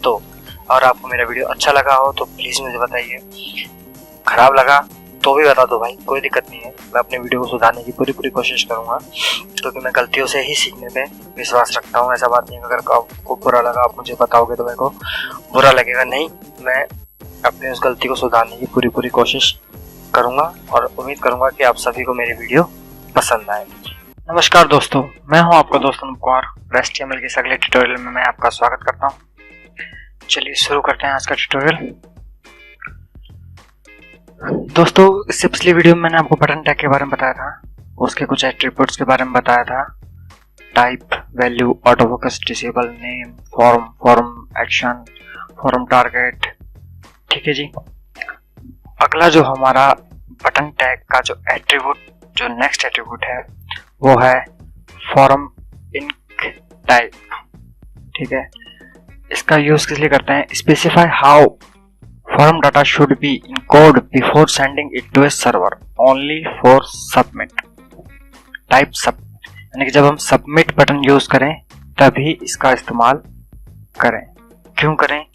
Speaker 1: तो। और आपको मेरा वीडियो अच्छा लगा हो तो प्लीज़ मुझे बताइए, खराब लगा तो भी बता दो भाई, कोई दिक्कत नहीं है। मैं अपने वीडियो को सुधारने की पूरी कोशिश करूँगा, क्योंकि मैं गलतियों से ही सीखने पे विश्वास रखता हूँ। ऐसा बात नहीं, अगर आपको बुरा लगा आप मुझे बताओगे तो मेरे को बुरा लगेगा नहीं। मैं अपनी उस गलती को सुधारने की पूरी कोशिश करूँगा और उम्मीद करूँगा कि आप सभी को मेरी वीडियो पसंद आए। नमस्कार दोस्तों, मैं हूँ आपका दोस्त अनुप कुमार। HTML के इस अगले ट्यूटोरियल में मैं आपका स्वागत करता हूँ। चलिए शुरू करते हैं आज का ट्यूटोरियल। दोस्तों, इससे पिछली वीडियो में मैंने आपको बटन टैग के बारे में बताया था, उसके कुछ एट्रीब्यूट्स के बारे में बताया था, type, value, auto focus, disable, name, form action, form target, ठीक है जी। अगला जो हमारा बटन टैग का जो एट्रीब्यूट, जो नेक्स्ट एट्रीब्यूट है वो है फॉर्म इंक टाइप, ठीक है। इसका यूज किस लिए करते हैं, specify how form data should be encode before sending it to a server only for submit type सब, यानी कि जब हम सबमिट बटन यूज करें तभी इसका इस्तेमाल करें। क्यों करें,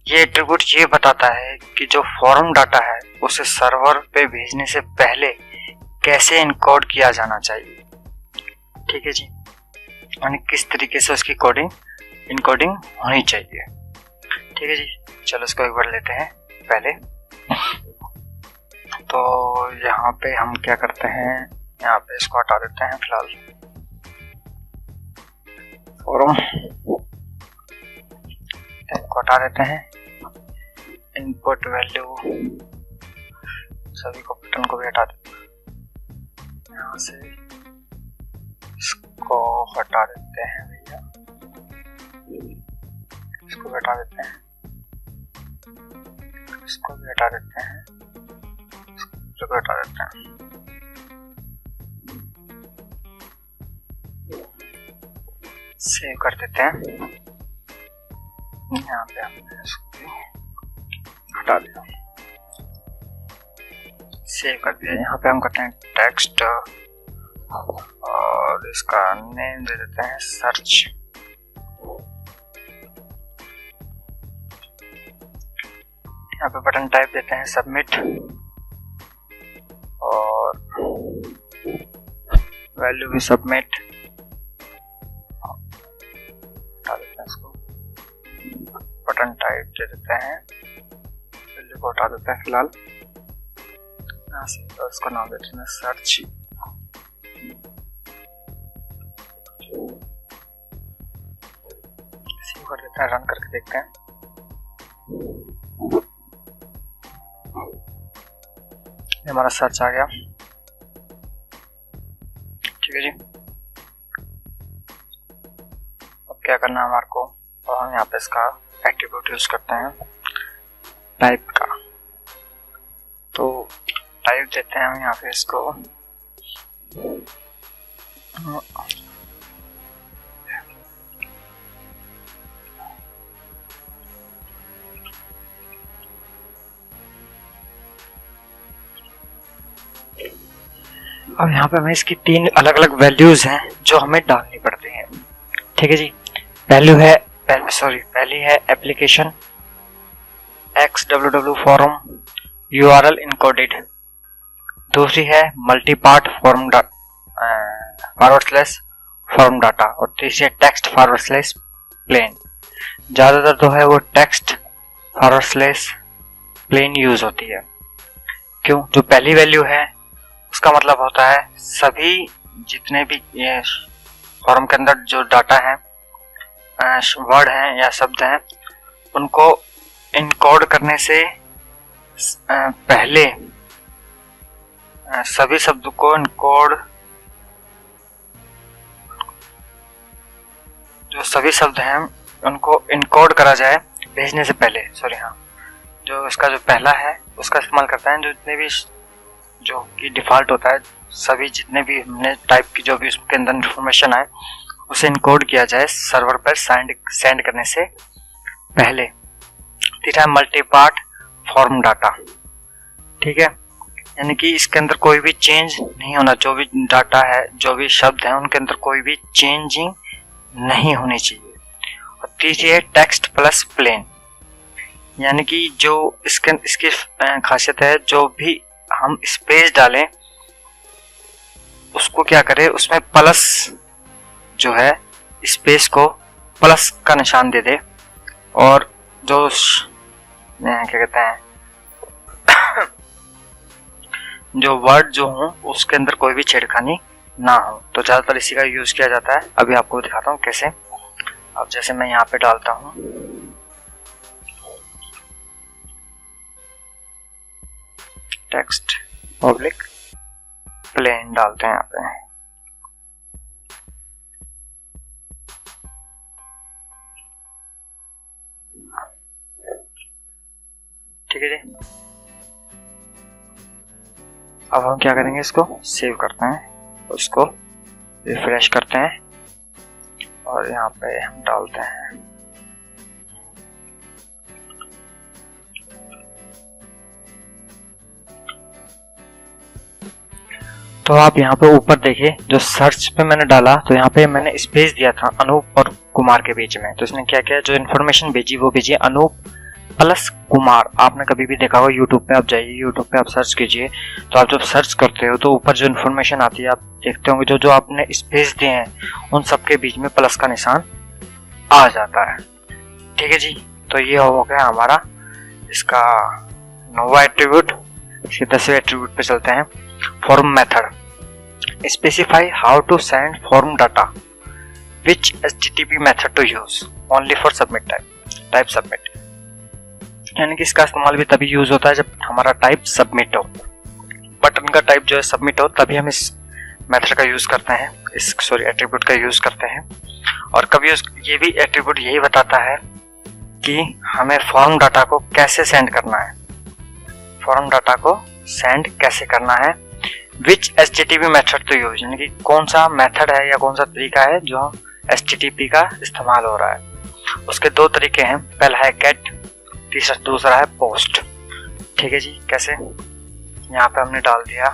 Speaker 1: ये एट्रीब्यूट ये बताता है कि जो फॉर्म डाटा है उसे सर्वर पे भेजने से पहले कैसे इनकोड किया जाना चाहिए, ठीक है जी, यानी किस तरीके से उसकी इनकोडिंग होनी चाहिए, ठीक है जी। चलो इसको एक बार लेते हैं पहले। तो यहाँ पे हम क्या करते हैं, यहाँ पे इसको हटा देते हैं फिलहाल, फॉर्म को हटा देते हैं, इनपुट वैल्यू सभी को, बटन को भी हटा देते हैं, यहाँ से इसको हटा देते हैं भैया, इसको भी हटा देते हैं, इसको भी हटा देते हैं, इसको भी हटा देते हैं। सेव कर देते हैं, यहाँ पे हमने इसको हटा दिया, सेव कर दिया। यहाँ पे हम करते हैं टेक्स्ट और इसका नेम दे देते हैं सर्च। यहाँ पे बटन टाइप देते हैं सबमिट और वैल्यू भी सबमिट, हटा देते हैं इसको, बटन टाइप दे देते हैं, वैल्यू को हटा देते हैं फिलहाल, यहाँ से तो इसको नाम देते हैं सर्च। सेव कर देते हैं, रन करके देखते हैं। हमारा सर्च आ गया, ठीक है जी। अब क्या करना है हमारे को, और हम यहाँ पे इसका एट्रीब्यूट यूज करते हैं टाइप का। तो टाइप देते हैं हम यहाँ पे इसको अब यहाँ पे हमें इसकी 3 अलग अलग वैल्यूज हैं जो हमें डालनी पड़ती हैं। ठीक है जी। पहली है application XWW form URL encoded. दूसरी है multi part form forward data और तीसरी है टेक्स्ट फॉरवर्ड प्लेन। ज़्यादातर तो है वो टेक्स्ट फॉरवर्ड प्लेन यूज होती है। क्यों? जो पहली वैल्यू है उसका मतलब होता है सभी जितने भी ये फॉर्म के अंदर जो डाटा है, वर्ड हैं या शब्द हैं, उनको इनकोड करने से पहले सभी शब्द को इनकोड, जो सभी शब्द हैं उनको इनकोड करा जाए भेजने से पहले। जो इसका जो पहला है उसका इस्तेमाल करते हैं। जो जितने भी जो कि डिफ़ॉल्ट होता है, सभी जितने भी हमने टाइप की जो भी उसके अंदर इंफॉर्मेशन आए उसे इनकोड किया जाए सर्वर पर सेंड करने से पहले। तीसरा है मल्टी पार्ट फॉर्म डाटा। ठीक है, यानी कि इसके अंदर कोई भी चेंज नहीं होना, जो भी डाटा है, जो भी शब्द हैं उनके अंदर कोई भी चेंजिंग नहीं होनी चाहिए। और तीसरी है टेक्स्ट प्लस प्लेन, यानी कि जो इसकी खासियत है, जो भी हम स्पेस डालें उसको क्या करें, उसमें प्लस जो है स्पेस को प्लस का निशान दे दे, और जो क्या कहते हैं जो वर्ड जो हो उसके अंदर कोई भी छेड़खानी ना हो। तो ज़्यादातर इसी का यूज़ किया जाता है। अभी आपको दिखाता हूँ कैसे। अब जैसे मैं यहाँ पे डालता हूँ टेक्स्ट पब्लिक प्लेन, डालते हैं यहाँ पे। ठीक है जी। अब हम क्या करेंगे, इसको सेव करते हैं, उसको रिफ्रेश करते हैं और यहाँ पे हम डालते हैं तो आप यहाँ पे ऊपर देखिए, जो सर्च पे मैंने डाला तो यहाँ पे मैंने स्पेस दिया था अनूप और कुमार के बीच में। तो इसने क्या किया, जो इन्फॉर्मेशन भेजी वो भेजी अनूप प्लस कुमार। आपने कभी भी देखा हो यूट्यूब पे, आप जाइए यूट्यूब पे आप सर्च कीजिए, तो आप जब सर्च करते हो तो ऊपर जो इन्फॉर्मेशन आती है आप देखते होंगे, जो आपने स्पेस दिए हैं उन सबके बीच में प्लस का निशान आ जाता है। ठीक है जी। तो ये हो गया हमारा इसका 9वां एट्रीब्यूट। इसके 10वें एट्रीब्यूट पे चलते हैं। Form method specify how to send form data which HTTP method to use only for submit type submit, यानी कि इसका इस्तेमाल भी तभी यूज होता है जब हमारा टाइप सबमिट हो, बटन का टाइप जो है सबमिट हो, तभी हम इस मेथड का यूज करते हैं, इस एट्रीब्यूट का यूज करते हैं। और कभी ये भी एट्रीब्यूट यही बताता है कि हमें फॉर्म डाटा को कैसे सेंड करना है, फॉर्म डाटा को सेंड कैसे करना है, विच HTTP मेथड टू यूज, यानी कि कौन सा मेथड है या कौन सा तरीका है जो HTTP का इस्तेमाल हो रहा है। उसके 2 तरीके हैं, पहला है गेट, दूसरा है पोस्ट। ठीक है जी। कैसे, यहाँ पे हमने डाल दिया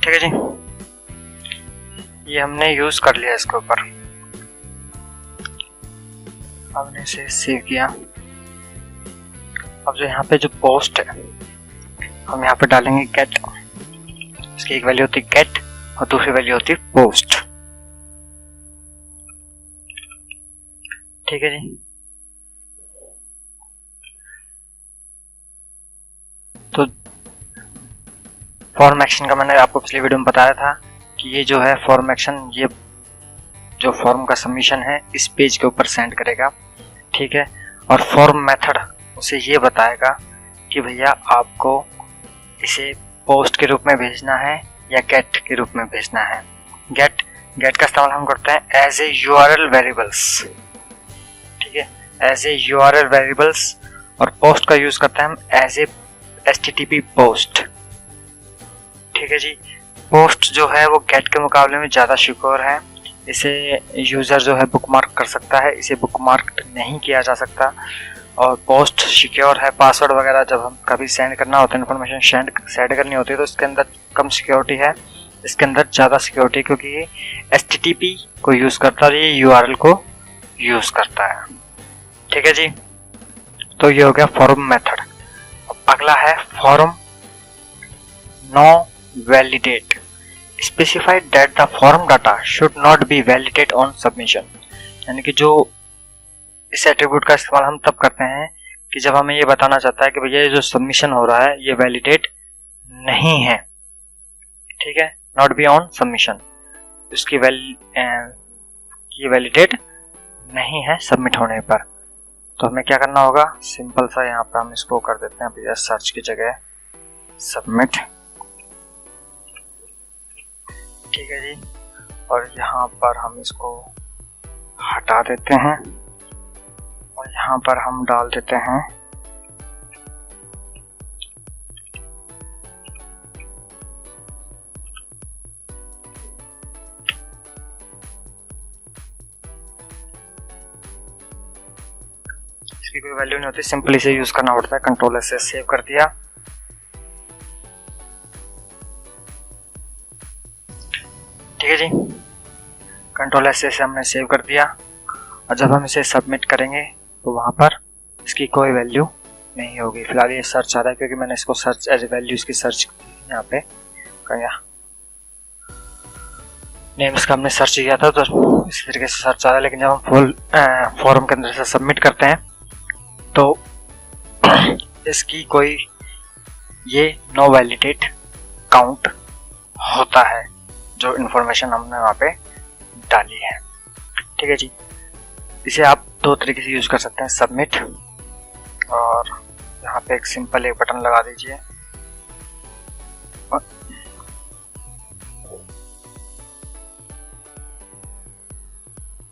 Speaker 1: ठीक है जी। ये हमने यूज कर लिया इसके ऊपर, हमने इसे सेव किया। अब जो यहाँ पे जो पोस्ट है हम यहाँ पे डालेंगे गेट। इसकी एक वैल्यू होती है गेट और दूसरी वैल्यू होती है पोस्ट। ठीक है जी। तो फॉर्म एक्शन का मैंने आपको पिछली वीडियो में बताया था कि ये जो है फॉर्म एक्शन, ये जो फॉर्म का सबमिशन है इस पेज के ऊपर सेंड करेगा। ठीक है। और फॉर्म मेथड उसे ये बताएगा कि भैया आपको इसे पोस्ट के रूप में भेजना है या गेट के रूप में भेजना है। गेट का इस्तेमाल हम करते हैं एज ए URL वेरिएबल्स। ठीक है, एज ए URL वेरिएबल्स। और पोस्ट का यूज करते हैं हम एज ए HTTP पोस्ट। ठीक है जी। पोस्ट जो है वो गेट के मुकाबले में ज़्यादा सिक्योर है। इसे यूज़र जो है बुकमार्क कर सकता है, इसे बुकमार्क नहीं किया जा सकता। और पोस्ट सिक्योर है। पासवर्ड वगैरह जब हम कभी सेंड करना होता है, इन्फॉर्मेशन सेंड करनी होती है, तो इसके अंदर कम सिक्योरिटी है, इसके अंदर ज़्यादा सिक्योरिटी, क्योंकि ये HTTP को यूज़ करता है, ये URL को यूज़ करता है। ठीक है जी। तो ये हो गया फॉर्म मेथड। अगला है form no validate. Specified that the form data should not be validate on submission. यानी कि जो इस एट्रीब्यूट का इस्तेमाल हम तब करते हैं कि जब हमें ये बताना चाहता है कि भैया ये जो सबमिशन हो रहा है ये वैलिडेट नहीं है। ठीक है, नॉट बी ऑन सबमिशन, इसकी ये वैलिडेट नहीं है सबमिट होने पर। तो हमें क्या करना होगा, सिंपल सा यहाँ पर हम इसको कर देते हैं भैया सर्च की जगह सबमिट। ठीक है जी। और यहाँ पर हम इसको हटा देते हैं और यहाँ पर हम डाल देते हैं इसकी कोई वैल्यू नहीं होती, सिंपली से यूज करना पड़ता है। कंट्रोल से सेव कर दिया। ठीक है जी, कंट्रोल से हमने सेव कर दिया। और जब हम इसे सबमिट करेंगे तो वहाँ पर इसकी कोई वैल्यू नहीं होगी। फिलहाल ये सर्च आ रहा है क्योंकि मैंने इसको सर्च एज वैल्यू इसकी सर्च यहाँ पे किया। नेम इसका हमने सर्च किया था तो इस तरीके से सर्च आ रहा है। लेकिन जब हम फुल फॉर्म के अंदर से सबमिट करते हैं तो इसकी कोई ये नो वैलिडेट काउंट होता है जो इन्फॉर्मेशन हमने वहाँ पे डाली है। ठीक है जी। इसे आप दो तरीके से यूज कर सकते हैं, सबमिट और यहाँ पे एक सिंपल एक बटन लगा दीजिए।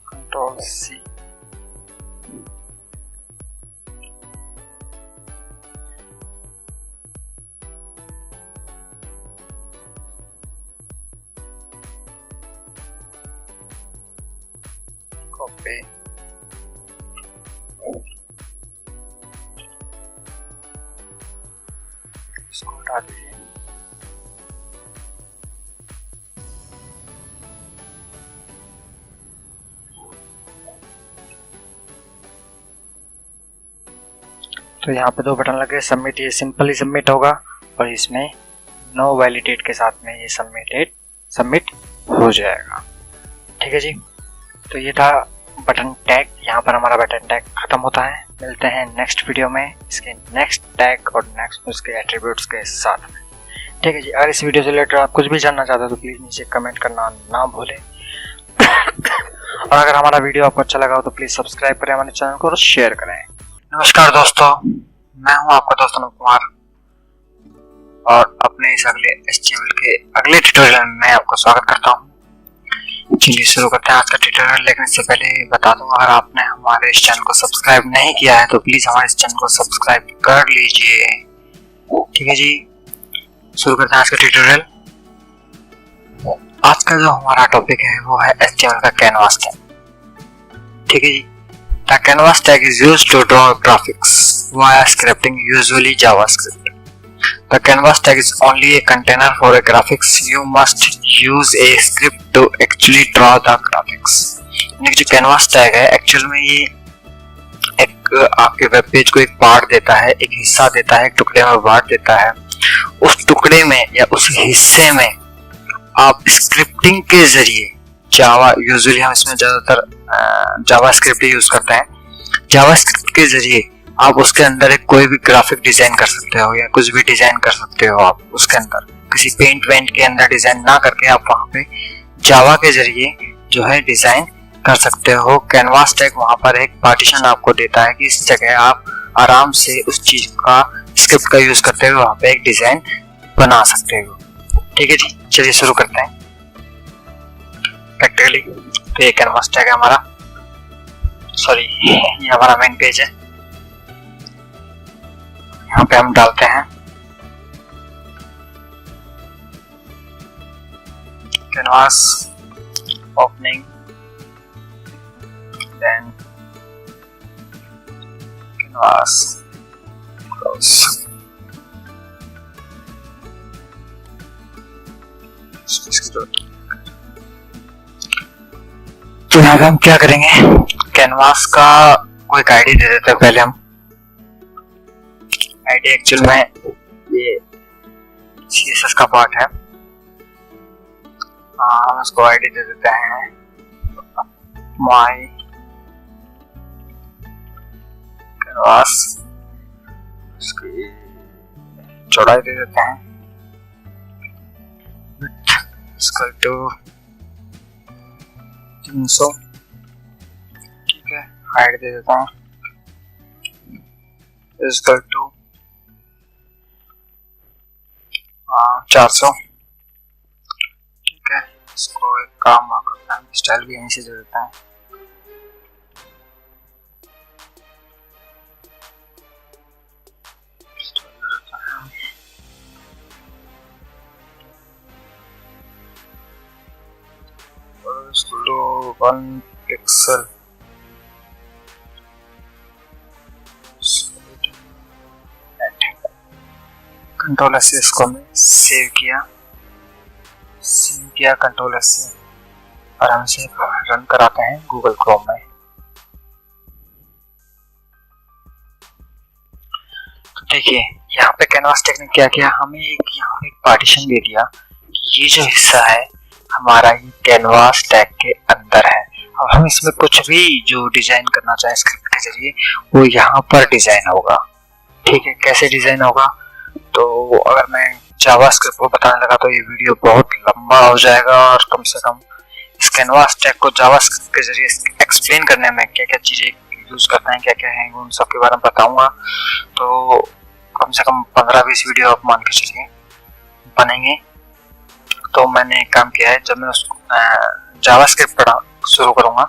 Speaker 1: Control C। कॉपी। इसको हटा दीजिए। तो यहाँ पे दो बटन लगे, सबमिट, ये सिंपली सबमिट होगा और इसमें नो वैलिडेट के साथ में ये सबमिट हो जाएगा। ठीक है जी। तो ये था बटन टैग। यहाँ पर हमारा बटन टैग खत्म होता है। मिलते हैं नेक्स्ट वीडियो में इसके नेक्स्ट टैग और नेक्स्ट उसके एट्रीब्यूट्स के साथ में। ठीक है जी। अगर इस वीडियो से रिलेटेड आप कुछ भी जानना चाहते हो तो प्लीज़ नीचे कमेंट करना ना भूलें। और अगर हमारा वीडियो आपको अच्छा लगा हो तो प्लीज़ सब्सक्राइब करें हमारे चैनल को और शेयर करें। नमस्कार दोस्तों, मैं हूं आपका दोस्त अनुप कुमार और अपने इस अगले HTML के अगले ट्यूटोरियल में मैं आपको स्वागत करता हूं। चलिए शुरू करते हैं आज का ट्यूटोरियल। लेकिन इससे पहले बता दूं, अगर आपने हमारे इस चैनल को सब्सक्राइब नहीं किया है तो प्लीज हमारे इस चैनल को सब्सक्राइब कर लीजिए। ठीक है जी, शुरू करते हैं आज का ट्यूटोरियल। आज का जो हमारा टॉपिक है वो है HTML का कैनवास टैग। ठीक है जी। The canvas tag is used to draw graphics via scripting, usually JavaScript. The canvas tag is only a container for a graphics. You must use a script to actually draw the graphics. यानी कि जो canvas tag है actual में ये एक आपके web page को एक पार्ट देता है, एक हिस्सा देता है, एक टुकड़े में बांट देता है उस टुकड़े में या उस हिस्से में आप स्क्रिप्टिंग के जरिए जावा, यूजुअली हम इसमें ज्यादातर जावा स्क्रिप्ट यूज करते हैं, जावा स्क्रिप्ट के जरिए आप उसके अंदर एक कोई भी ग्राफिक डिजाइन कर सकते हो या कुछ भी डिजाइन कर सकते हो। आप उसके अंदर किसी पेंट वेंट के अंदर डिजाइन ना करके आप वहां पे जावा के जरिए जो है डिजाइन कर सकते हो। कैनवास टैग वहां पर एक पार्टीशन आपको देता है कि इस जगह आप आराम से उस चीज का स्क्रिप्ट का यूज करते हुए वहां पे एक डिजाइन बना सकते हो। ठीक है जी, चलिए शुरू करते हैं प्रैक्टिकली। तो ये कैनवास टैग है हमारा, सॉरी ये हमारा मेन पेज है। यहाँ पे हम डालते हैं canvas opening, then canvas close. तो यहाँ पे हम क्या करेंगे, कैनवास का कोई आईडी दे देते हैं पहले हम। आईडी एक्चुअल में ये CSS का पार्ट है, हम इसको आईडी दे देते हैं माई कैनवास, इसकी चौड़ाई दे देते हैं इसका 300, ठीक है। हाइट दे देता हूँ इसका 400, ठीक है। इसको एक काम करता है, स्टाइल भी यहीं से दे देता है। इसको 1 पिक्सल, कंट्रोल से इसको मैं सेव किया, कंट्रोल से, और हम इसे रन कराते हैं गूगल क्रोम में। तो देखिए यहाँ पे कैनवास टैग ने क्या किया, हमें यहाँ पे एक पार्टीशन दे दिया कि ये जो हिस्सा है हमारा ये कैनवास टैग के अंदर है। अब हम इसमें कुछ भी जो डिजाइन करना चाहे स्क्रिप्ट के जरिए वो यहाँ पर डिजाइन होगा, ठीक है। कैसे डिजाइन होगा, तो अगर मैं जावा स्क्रिप्ट को बताने लगा तो ये वीडियो बहुत लंबा हो जाएगा, और कम से कम इस कैनवास टैग को जावा स्क्रिप्ट के जरिए एक्सप्लेन करने में क्या क्या चीजें यूज करते हैं, क्या क्या है, उन सब के बारे में बताऊंगा। तो कम से कम 15-20 वीडियो आप मान के चलिए बनेंगे। तो मैंने एक काम किया है, जब मैं उसको जावा स्क्रिप्ट पढ़ा शुरू करूंगा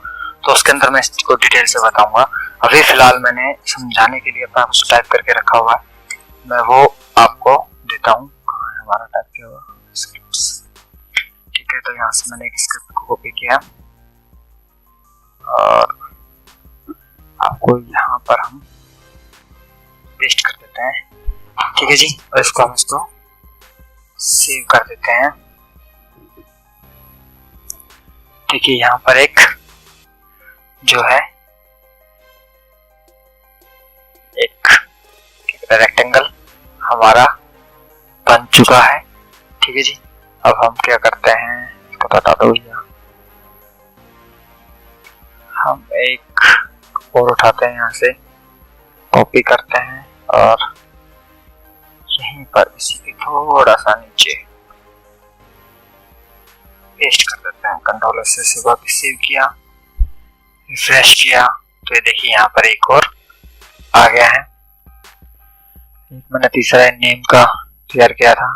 Speaker 1: तो उसके अंदर मैं इसको डिटेल से बताऊंगा। अभी फिलहाल मैंने समझाने के लिए अपना कुछ टाइप करके रखा हुआ है, मैं वो आपको देता हूँ। हमारा टाइप किया हुआ स्क्रिप्ट्स, ठीक है। तो यहाँ से मैंने एक स्क्रिप्ट को कॉपी किया और आपको यहाँ पर हम पेस्ट कर देते हैं, ठीक है जी। और इसको हम सेव कर देते हैं। देखिए यहाँ पर एक जो है एक रेक्टेंगल हमारा बन चुका है, ठीक है जी। अब हम क्या करते हैं, इसको बता दो भैया, हम एक और उठाते हैं, यहाँ से कॉपी करते हैं और यहीं पर इसी के थोड़ा सा नीचे पेस्ट कर देते हैं। कंट्रोल से वापस सेव किया, रिफ्रेश किया, तो ये देखिए यहाँ पर एक और आ गया है। एक मैंने तीसरा नेम का तैयार किया था,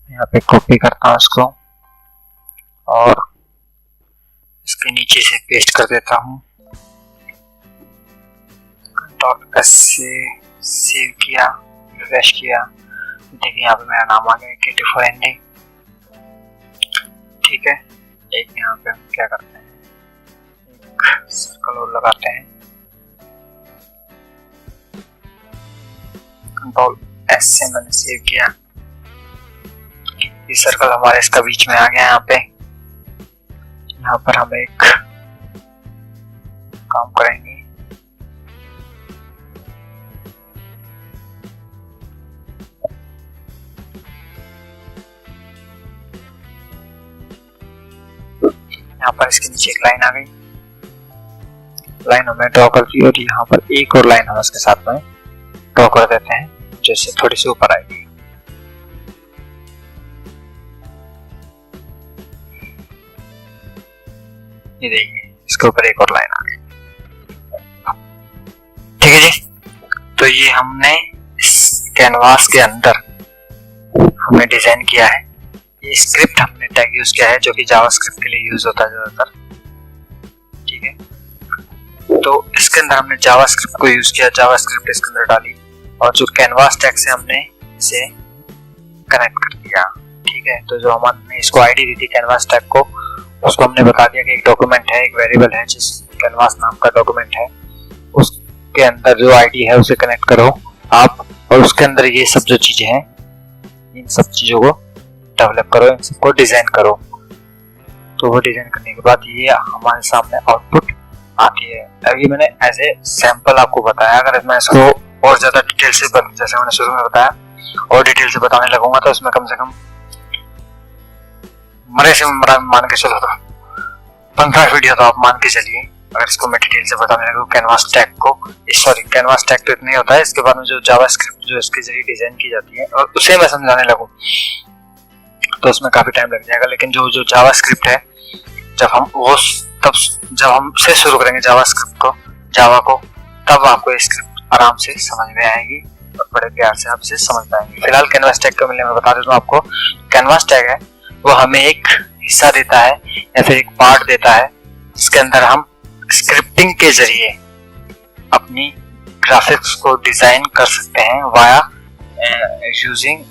Speaker 1: यहाँ पे कॉपी करता हूँ इसको और इसके नीचे से पेस्ट कर देता हूँ। कंट्रोल एस से सेव किया, रिफ्रेश किया, देखिए यहाँ पे मेरा नाम आ गया KT4ND, ठीक है। एक यहाँ पे हम क्या करते हैं, एक सर्कल और लगाते हैं, कंट्रोल एस से मैंने सेव किया, ये सर्कल हमारे इसका बीच में आ गया। यहाँ पे यहाँ पर हम एक काम करेंगे, यहाँ पर इसके नीचे एक लाइन आ गई, लाइन हमने ड्रॉ कर दी और यहाँ पर एक और लाइन हम इसके साथ में ड्रॉ कर देते हैं जैसे थोड़ी सी ऊपर आएगी। ये देखिए इसके ऊपर एक और लाइन आ गई। ठीक है जी, तो ये हमने इस कैनवास के अंदर हमने डिजाइन किया है। ये स्क्रिप्ट हमने टैग यूज किया है जो कि जावास्क्रिप्ट के लिए यूज होता है ज्यादातर। ठीक है, तो इसके अंदर हमने जावास्क्रिप्ट को यूज किया, जावास्क्रिप्ट इसके अंदर डाली और जो कैनवास टैग से हमने इसे कनेक्ट कर दिया। ठीक है, तो जो हमने इसको आईडी दी थी कैनवास टैग को, उसको हमने बता दिया कि एक डॉक्यूमेंट है, एक वेरिएबल है जिस कैनवास नाम का डॉक्यूमेंट है, उसके अंदर जो आईडी है उसे कनेक्ट करो आप, और उसके अंदर ये सब जो चीजें हैं इन सब चीजों को डेवलप करो, इन सबको डिजाइन करो। तो वो डिजाइन करने के बाद ये हमारे सामने आउटपुट आती है। अभी मैंने ऐसे सैंपल आपको बताया, अगर मैं इसको और ज्यादा डिटेल से जैसे मैंने शुरू में बताया और डिटेल से बताने लगूंगा तो उसमें कम से कम मरे से मान के चलो तो 15 वीडियो तो आप मान के चलिए अगर इसको मैं डिटेल से बताने लगूं कैनवास टैग को। सॉरी, कैनवास टैग तो इतना ही होता है, इसके बाद में जो जावास्क्रिप्ट जो इसके जरिए डिजाइन की जाती है और उसे मैं समझाने लगूं तो उसमें काफी टाइम लग जाएगा। लेकिन जो जावास्क्रिप्ट है जब हम से शुरू करेंगे जावास्क्रिप्ट को, जावा को, तब आपको ये स्क्रिप्ट आराम से समझ में आएगी और बड़े प्यार से आप इसे समझ पाएंगे। फिलहाल कैनवास टैग को मिलने में बता देता हूँ आपको। कैनवास टैग है वो हमें एक हिस्सा देता है या फिर एक पार्ट देता है जिसके अंदर हम स्क्रिप्टिंग के जरिए अपनी ग्राफिक्स को डिजाइन कर सकते हैं वाया यूजिंग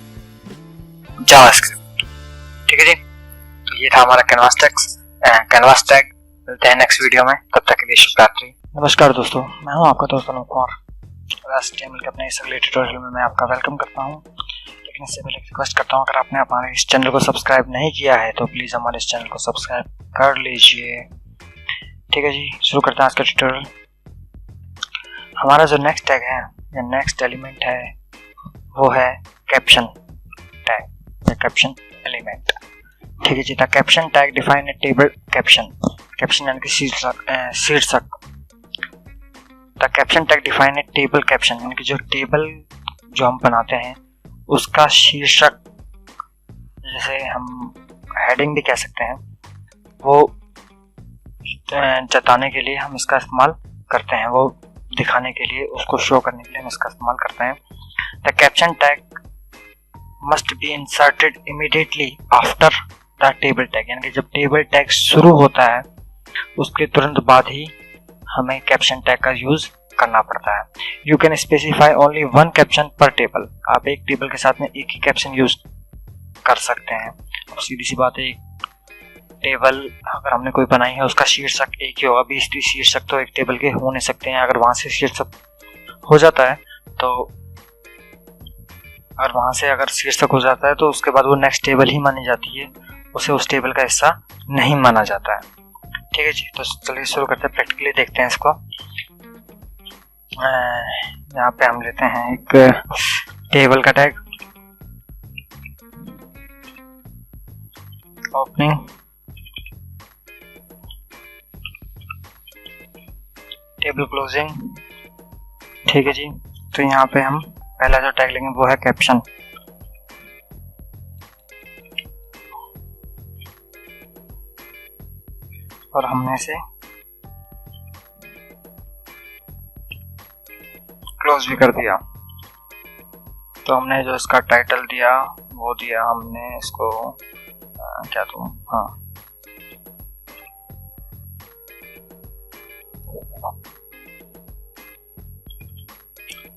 Speaker 1: जावास्क्रिप्ट। ठीक है जी, तो ये था हमारा कैनवास टैग। मिलते हैं नेक्स्ट वीडियो में, तब तक के लिए शुभ रात्रि। नमस्कार दोस्तों, मैं हूं आपका दोस्त अनुप कुमार। HTML के अपने इस अगले ट्यूटोरियल में मैं आपका वेलकम करता हूं। लेकिन इससे पहले रिक्वेस्ट करता हूं, अगर आपने हमारे इस चैनल को सब्सक्राइब नहीं किया है तो प्लीज हमारे इस चैनल को सब्सक्राइब कर लीजिए। ठीक है जी, शुरू करते हैं आज का ट्यूटोरियल। हमारा जो नेक्स्ट टैग है या नेक्स्ट एलिमेंट है वो है कैप्शन टैग या कैप्शन एलिमेंट। ठीक है जी, the caption tag define a table caption. Caption यानी कि शीर्षक। The caption tag define a table caption यानी कि जो टेबल जो हम बनाते हैं उसका शीर्षक, जैसे हम हेडिंग भी कह सकते हैं, वो जताने के लिए हम इसका इस्तेमाल करते हैं, वो दिखाने के लिए, उसको शो करने के लिए हम इसका इस्तेमाल करते हैं। The caption tag must be inserted immediately after the table tag यानी कि जब टेबल टैग शुरू होता है उसके तुरंत बाद ही हमें कैप्शन टैग का यूज करना पड़ता है। You can specify only one caption पर टेबल। आप एक टेबल के साथ में एक ही कैप्शन यूज कर सकते हैं। अब सीधी सी बात है, टेबल अगर हमने कोई बनाई है उसका शीर्षक एक ही होगा। 20-30 शीर्षक तो एक टेबल के हो नहीं सकते हैं। अगर वहां से शीर्षक हो जाता है तो उसके बाद वो नेक्स्ट टेबल ही मानी जाती है, उसे उस टेबल का हिस्सा नहीं माना जाता है। ठीक है जी, तो चलिए शुरू करते हैं, प्रैक्टिकली देखते हैं इसको। यहाँ पे हम लेते हैं एक टेबल का टैग, ओपनिंग, टेबल क्लोजिंग। ठीक है जी, तो यहाँ पे हम पहला जो टैग लेंगे वो है कैप्शन। और हमने इसे क्लोज भी कर दिया। तो हमने जो इसका टाइटल दिया वो दिया हमने इसको क्या दूं, हाँ,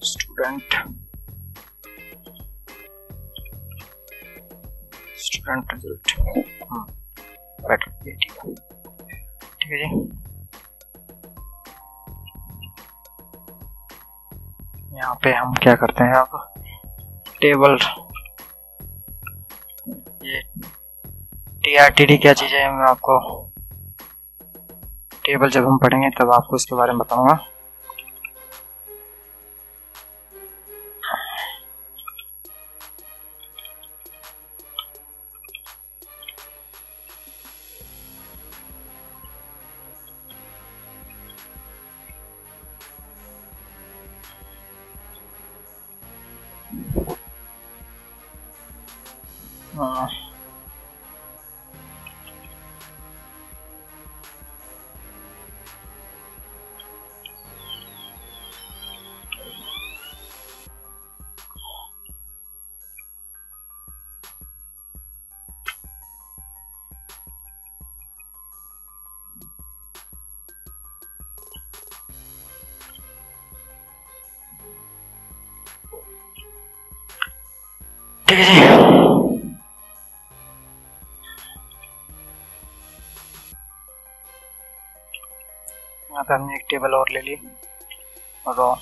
Speaker 1: स्टूडेंट रिजल्ट। बेटर, ठीक है जी। यहाँ पे हम क्या करते हैं, अब टेबल, ये TRTD क्या चीज़ है, मैं आपको टेबल जब हम पढ़ेंगे तब आपको इसके बारे में बताऊंगा। ठीक है जी। यहाँ पे हमने एक टेबल और ले ली row.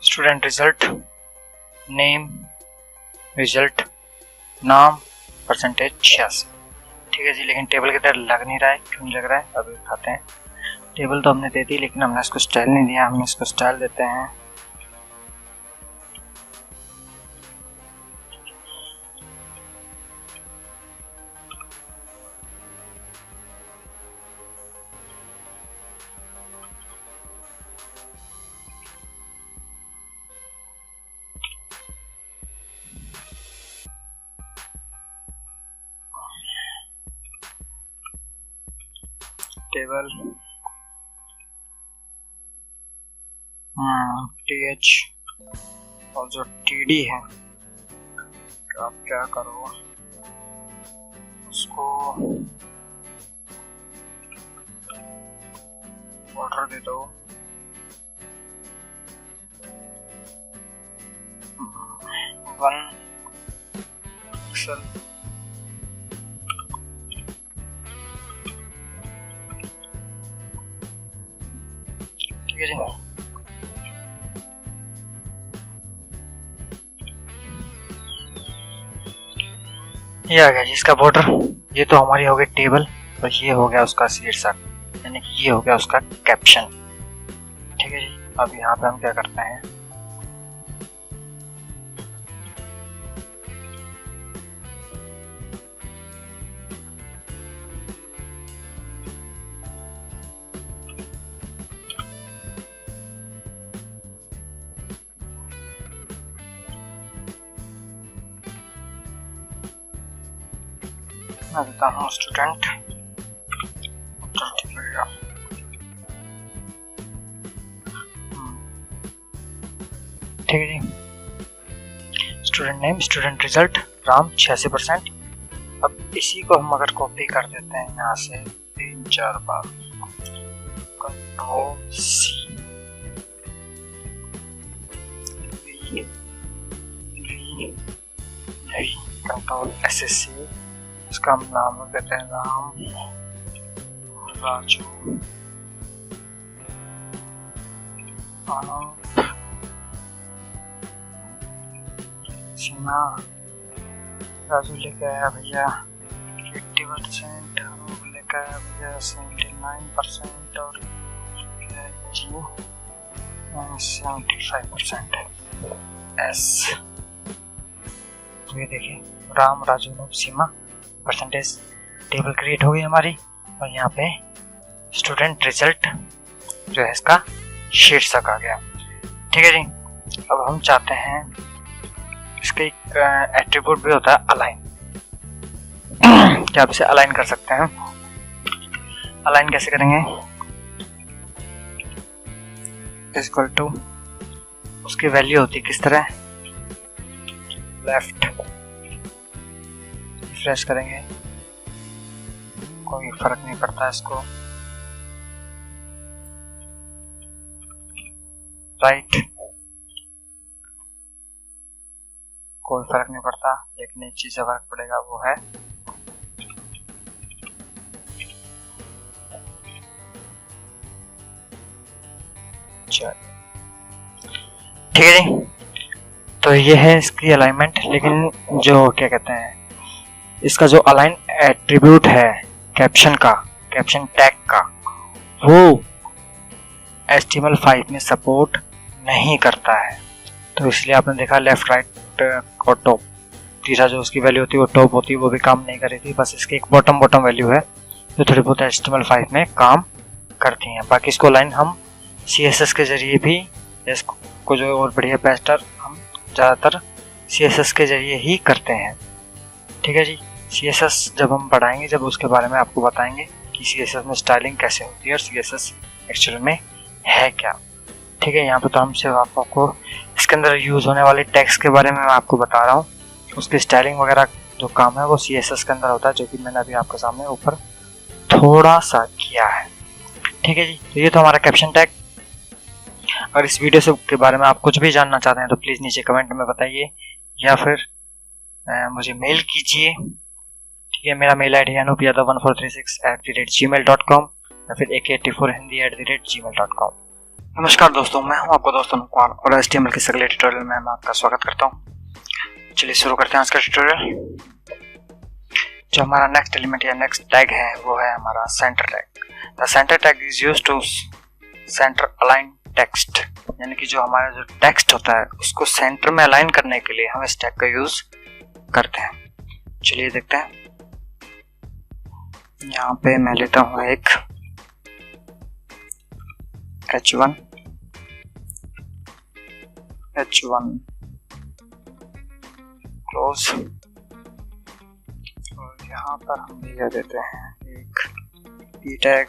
Speaker 1: Student result, name, result, नाम, परसेंटेज 86। ठीक है जी, लेकिन टेबल की तरह लग नहीं रहा है। क्यों नहीं लग रहा है, अभी दिखाते हैं। टेबल तो हमने दे दी, लेकिन हमने इसको स्टाइल नहीं दिया। हम इसको स्टाइल देते हैं। टेबल TH और जो TD है, आप क्या करो, उसको ऑर्डर दे दो। वन पिक्सल ठीक है जी। ये आ गया जी इसका बॉर्डर। ये तो हमारी हो गई टेबल और ये हो गया उसका शीर्षक, यानी कि ये हो गया उसका कैप्शन। ठीक है जी। अब यहाँ पे हम क्या करते हैं, मैं देता हूँ स्टूडेंट। ठीक है जी। Student name, student result, Ram 86%। अब इसी को हम अगर कॉपी कर देते हैं यहाँ से 3-4 बार, कंट्रोल C, कंट्रोल SSC, इसका हम नाम देते हैं राम राजू सीमा। राजू लेकर आया भैया 80%, अनूप लेकर आया भैया 79% और जी 75%। एस तो ये देखिए, राम राजू अनूप सीमा परसेंटेज टेबल क्रिएट हो गई हमारी। और यहाँ पे स्टूडेंट रिजल्ट जो है इसका शीर्षक आ गया। ठीक है जी। अब हम चाहते हैं, इसके एक एट्रीब्यूट भी होता है अलाइन। क्या आप इसे अलाइन कर सकते हैं? अलाइन कैसे करेंगे? इक्वल टू उसकी वैल्यू होती है किस तरह, लेफ्ट, रिफ्रेश करेंगे, कोई फर्क नहीं पड़ता इसको, राइट, कोई फर्क नहीं पड़ता, लेकिन एक चीज से फर्क पड़ेगा, वो है ठीक है जी। तो ये है इसकी अलाइनमेंट। लेकिन जो क्या कहते हैं, इसका जो अलाइन एट्रीब्यूट है कैप्शन का, कैप्शन टैग का, वो HTML5 में सपोर्ट नहीं करता है। तो इसलिए आपने देखा लेफ्ट राइट लेफ्ट और टॉप, तीसरा जो उसकी वैल्यू होती है वो टॉप होती है, वो भी काम नहीं कर रही थी। बस इसकी एक बॉटम वैल्यू है जो थोड़ी बहुत HTML5 में काम करती हैं। बाकी इसको लाइन हम CSS के जरिए भी, इसको जो और बढ़िया बेस्टर हम ज़्यादातर CSS के जरिए ही करते हैं। ठीक है जी, CSS जब हम पढ़ाएंगे, जब उसके बारे में आपको बताएंगे कि CSS में स्टाइलिंग कैसे होती है और CSS एक्चुअल में है क्या। ठीक है, यहाँ पे तो हम सिर्फ आपको इसके अंदर यूज़ होने वाले टेक्स्ट के बारे में मैं आपको बता रहा हूँ। उसकी स्टाइलिंग वगैरह जो काम है वो CSS के अंदर होता है, जो कि मैंने अभी आपके सामने ऊपर थोड़ा सा किया है। ठीक है जी, तो ये तो हमारा कैप्शन टैग। अगर इस वीडियो से के बारे में आप कुछ भी जानना चाहते हैं तो प्लीज़ नीचे कमेंट में बताइए या फिर मुझे मेल कीजिए। ठीक है, मेरा मेल ID है anup1436@gmail.com या फिर ak84hindi@gmail.com। नमस्कार दोस्तों, मैं हूं आपका दोस्त अनूप कुमार और HTML के अगले ट्यूटोरियल में मैं आपका स्वागत करता हूं। चलिए शुरू करते हैं आज का ट्यूटोरियल। जो हमारा नेक्स्ट एलिमेंट या नेक्स्ट टैग है वो है हमारा center tag. The center tag is used to center align text, यानी कि जो हमारा जो टेक्स्ट होता है उसको सेंटर में अलाइन करने के लिए हम इस टैग का यूज करते हैं। चलिए देखते हैं। यहाँ पे मैं लेता हूँ एक H1 क्लोज और यहाँ पर हम दे देते हैं एक p टैग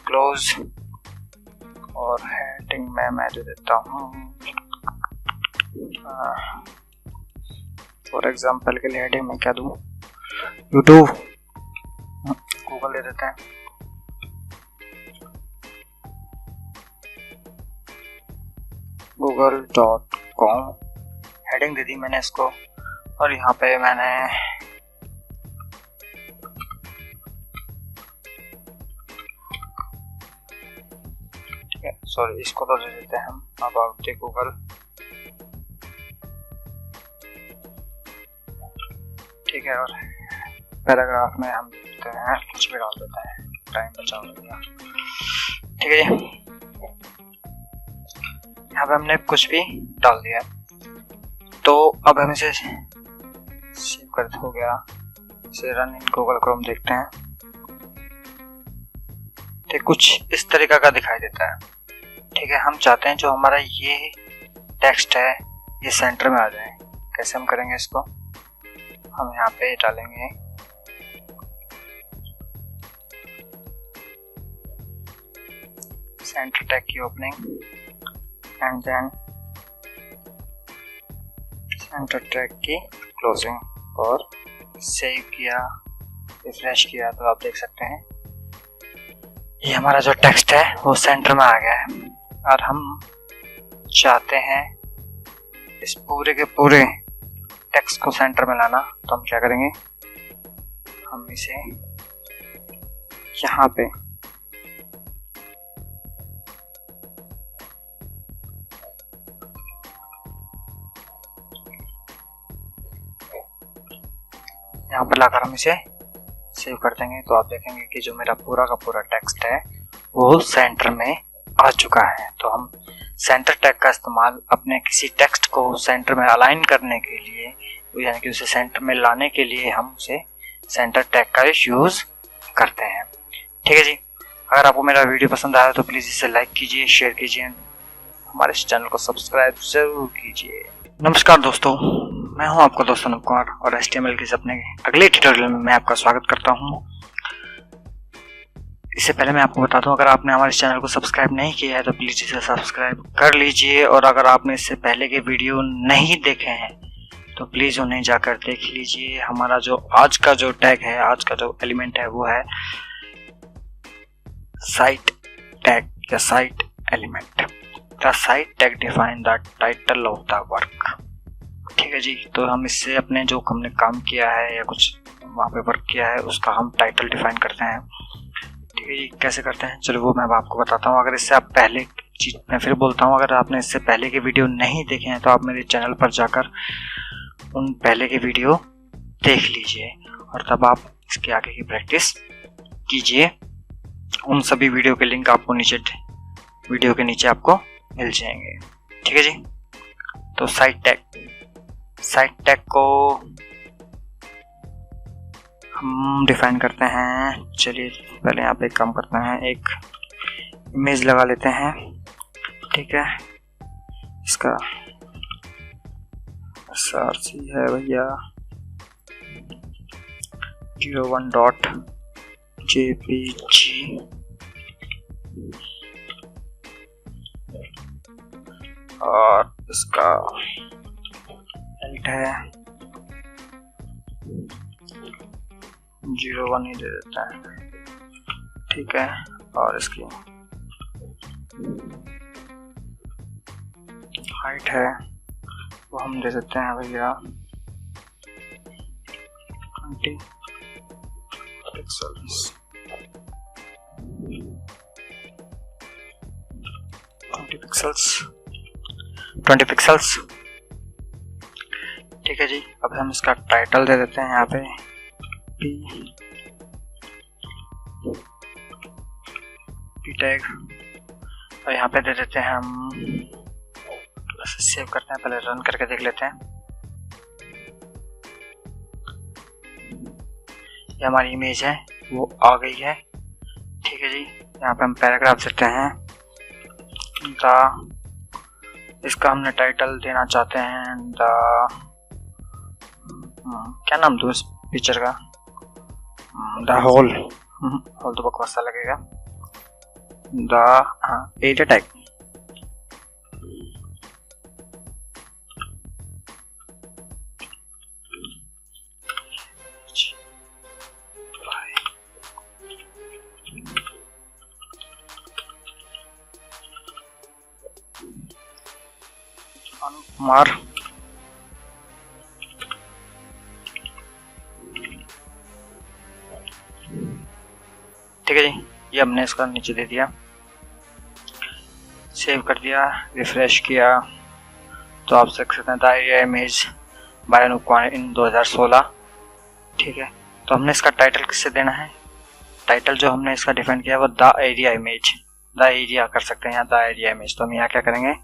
Speaker 1: क्लोज और हेडिंग में मैं दे देता हूँ फॉर एग्जांपल के लिए हेडिंग में क्या दूँ, यूट्यूब, गूगल दे देते हैं। google.com हेडिंग दे दी मैंने इसको और यहाँ पे मैंने ठीक है, सॉरी इसको तो दे देते हैं हम अबाउट द गूगल। ठीक है, और पैराग्राफ में हम देते हैं कुछ भी डाल देते हैं, टाइम बचा होगा। ठीक है, यहाँ पे हमने कुछ भी डाल दिया है। तो अब हम इसे सेव कर हो गया, इसे रन इन गूगल क्रोम देखते हैं। ठीक, कुछ इस तरीका का दिखाई देता है। ठीक है, हम चाहते हैं जो हमारा ये टेक्स्ट है ये सेंटर में आ जाए। कैसे हम करेंगे इसको, हम यहाँ पे डालेंगे सेंटर टैग की opening and then center tag की क्लोजिंग और सेव किया, रिफ्रेश किया तो आप देख सकते हैं ये हमारा जो टेक्स्ट है वो सेंटर में आ गया है। और हम चाहते हैं इस पूरे के पूरे टेक्स्ट को सेंटर में लाना, तो हम क्या करेंगे, हम इसे यहाँ पे यहाँ पर लाकर हम इसे सेव कर देंगे। तो आप देखेंगे कि जो मेरा पूरा का पूरा टेक्स्ट है वो सेंटर में आ चुका है। तो हम सेंटर टैग का इस्तेमाल अपने किसी टेक्स्ट को सेंटर में अलाइन करने के लिए, यानी कि उसे सेंटर में लाने के लिए हम उसे सेंटर टैग का यूज करते हैं। ठीक है जी, अगर आपको मेरा वीडियो पसंद आया तो प्लीज़ इसे लाइक कीजिए, शेयर कीजिए, हमारे इस चैनल को सब्सक्राइब जरूर कीजिए। नमस्कार दोस्तों, मैं हूं आपका दोस्त अनूप कुमार और HTML के अपने अगले ट्यूटोरियल में मैं आपका स्वागत करता हूं। इससे पहले मैं आपको बता दूं, अगर आपने हमारे चैनल को सब्सक्राइब नहीं किया है तो प्लीज़ इसे सब्सक्राइब कर लीजिए, और अगर आपने इससे पहले के वीडियो नहीं देखे हैं तो प्लीज़ उन्हें जाकर देख लीजिए। हमारा जो आज का जो टैग है, आज का जो एलिमेंट है वो है साइट टैग या site element. The site tag define the title of the work. ठीक है जी, तो हम इससे अपने जो हमने काम किया है या कुछ वहाँ पे वर्क किया है उसका हम टाइटल डिफाइन करते हैं। ठीक है जी, कैसे करते हैं चलो वो मैं आपको बताता हूँ। अगर इससे आप पहले चीज मैं फिर बोलता हूँ, अगर आपने इससे पहले के वीडियो नहीं देखे हैं तो आप मेरे चैनल पर जाकर उन पहले के वीडियो देख लीजिए और तब आप इसके आगे की प्रैक्टिस कीजिए। उन सभी वीडियो के लिंक आपको नीचे वीडियो के नीचे आपको मिल जाएंगे। ठीक है जी, तो साइट टैग को हम डिफाइन करते हैं। चलिए पहले यहाँ पे एक काम करते हैं, एक इमेज लगा लेते हैं। ठीक है, इसका src है भैया 01.jpg और इसका हेल्थ है 01 ही दे देता है। ठीक है, और इसकी हाइट है वो हम दे देते हैं भैया 20 पिक्सल्स। ठीक है जी, अब हम इसका टाइटल दे देते हैं यहाँ पे पी टैग, और यहाँ पे दे देते हैं हम, सेव करते हैं, पहले रन करके देख लेते हैं। ये हमारी इमेज है वो आ गई है। ठीक है जी, यहाँ पे हम पैराग्राफ देते हैं इसका हमने टाइटल देना चाहते हैं क्या नाम दूँ इस पिक्चर का, द होल तो बकवास सा लगेगा, एरिया टैग। कुमार ठीक है जी, ये हमने इसका नीचे दे दिया, सेव कर दिया, रिफ्रेश किया तो आप देख सकते हैं the area image by Anoop Kumar in 2016। ठीक है, तो हमने इसका टाइटल किससे देना है, टाइटल जो हमने इसका डिफाइन किया वो the area image, the area कर सकते हैं यहाँ द एरिया इमेज। तो हम यहाँ क्या करेंगे,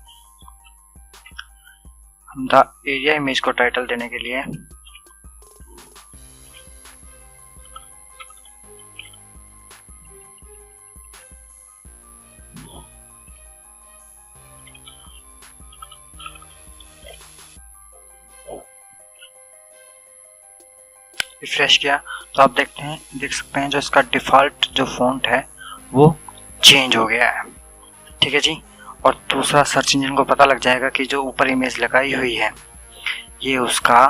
Speaker 1: हम द एरिया इमेज को टाइटल देने के लिए रिफ्रेश किया तो आप देख सकते हैं जो इसका डिफ़ॉल्ट जो फ़ॉन्ट है वो चेंज हो गया है। ठीक है जी, और दूसरा सर्च इंजन को पता लग जाएगा कि जो ऊपर इमेज लगाई हुई है ये उसका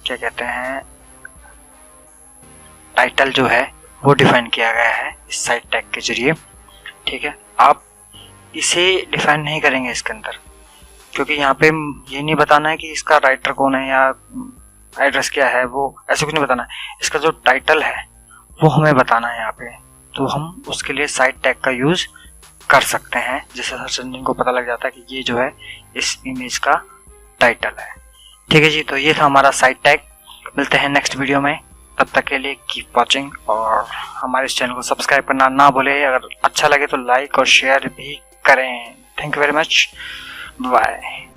Speaker 1: क्या कहते हैं टाइटल जो है वो डिफाइन किया गया है इस साइट टैग के जरिए। ठीक है, आप इसे डिफाइन नहीं करेंगे इसके अंदर, क्योंकि यहाँ पे ये नहीं बताना है कि इसका राइटर कौन है या एड्रेस क्या है, वो ऐसे कुछ नहीं बताना है। इसका जो टाइटल है वो हमें बताना है यहाँ पे, तो हम उसके लिए साइट टैग का यूज कर सकते हैं, जिससे सर्च इंजन को पता लग जाता है कि ये जो है इस इमेज का टाइटल है। ठीक है जी, तो ये था हमारा साइट टैग। मिलते हैं नेक्स्ट वीडियो में, तब तक के लिए कीप वॉचिंग और हमारे इस चैनल को सब्सक्राइब करना ना भूलें। अगर अच्छा लगे तो लाइक और शेयर भी करें। Thank you very much, bye.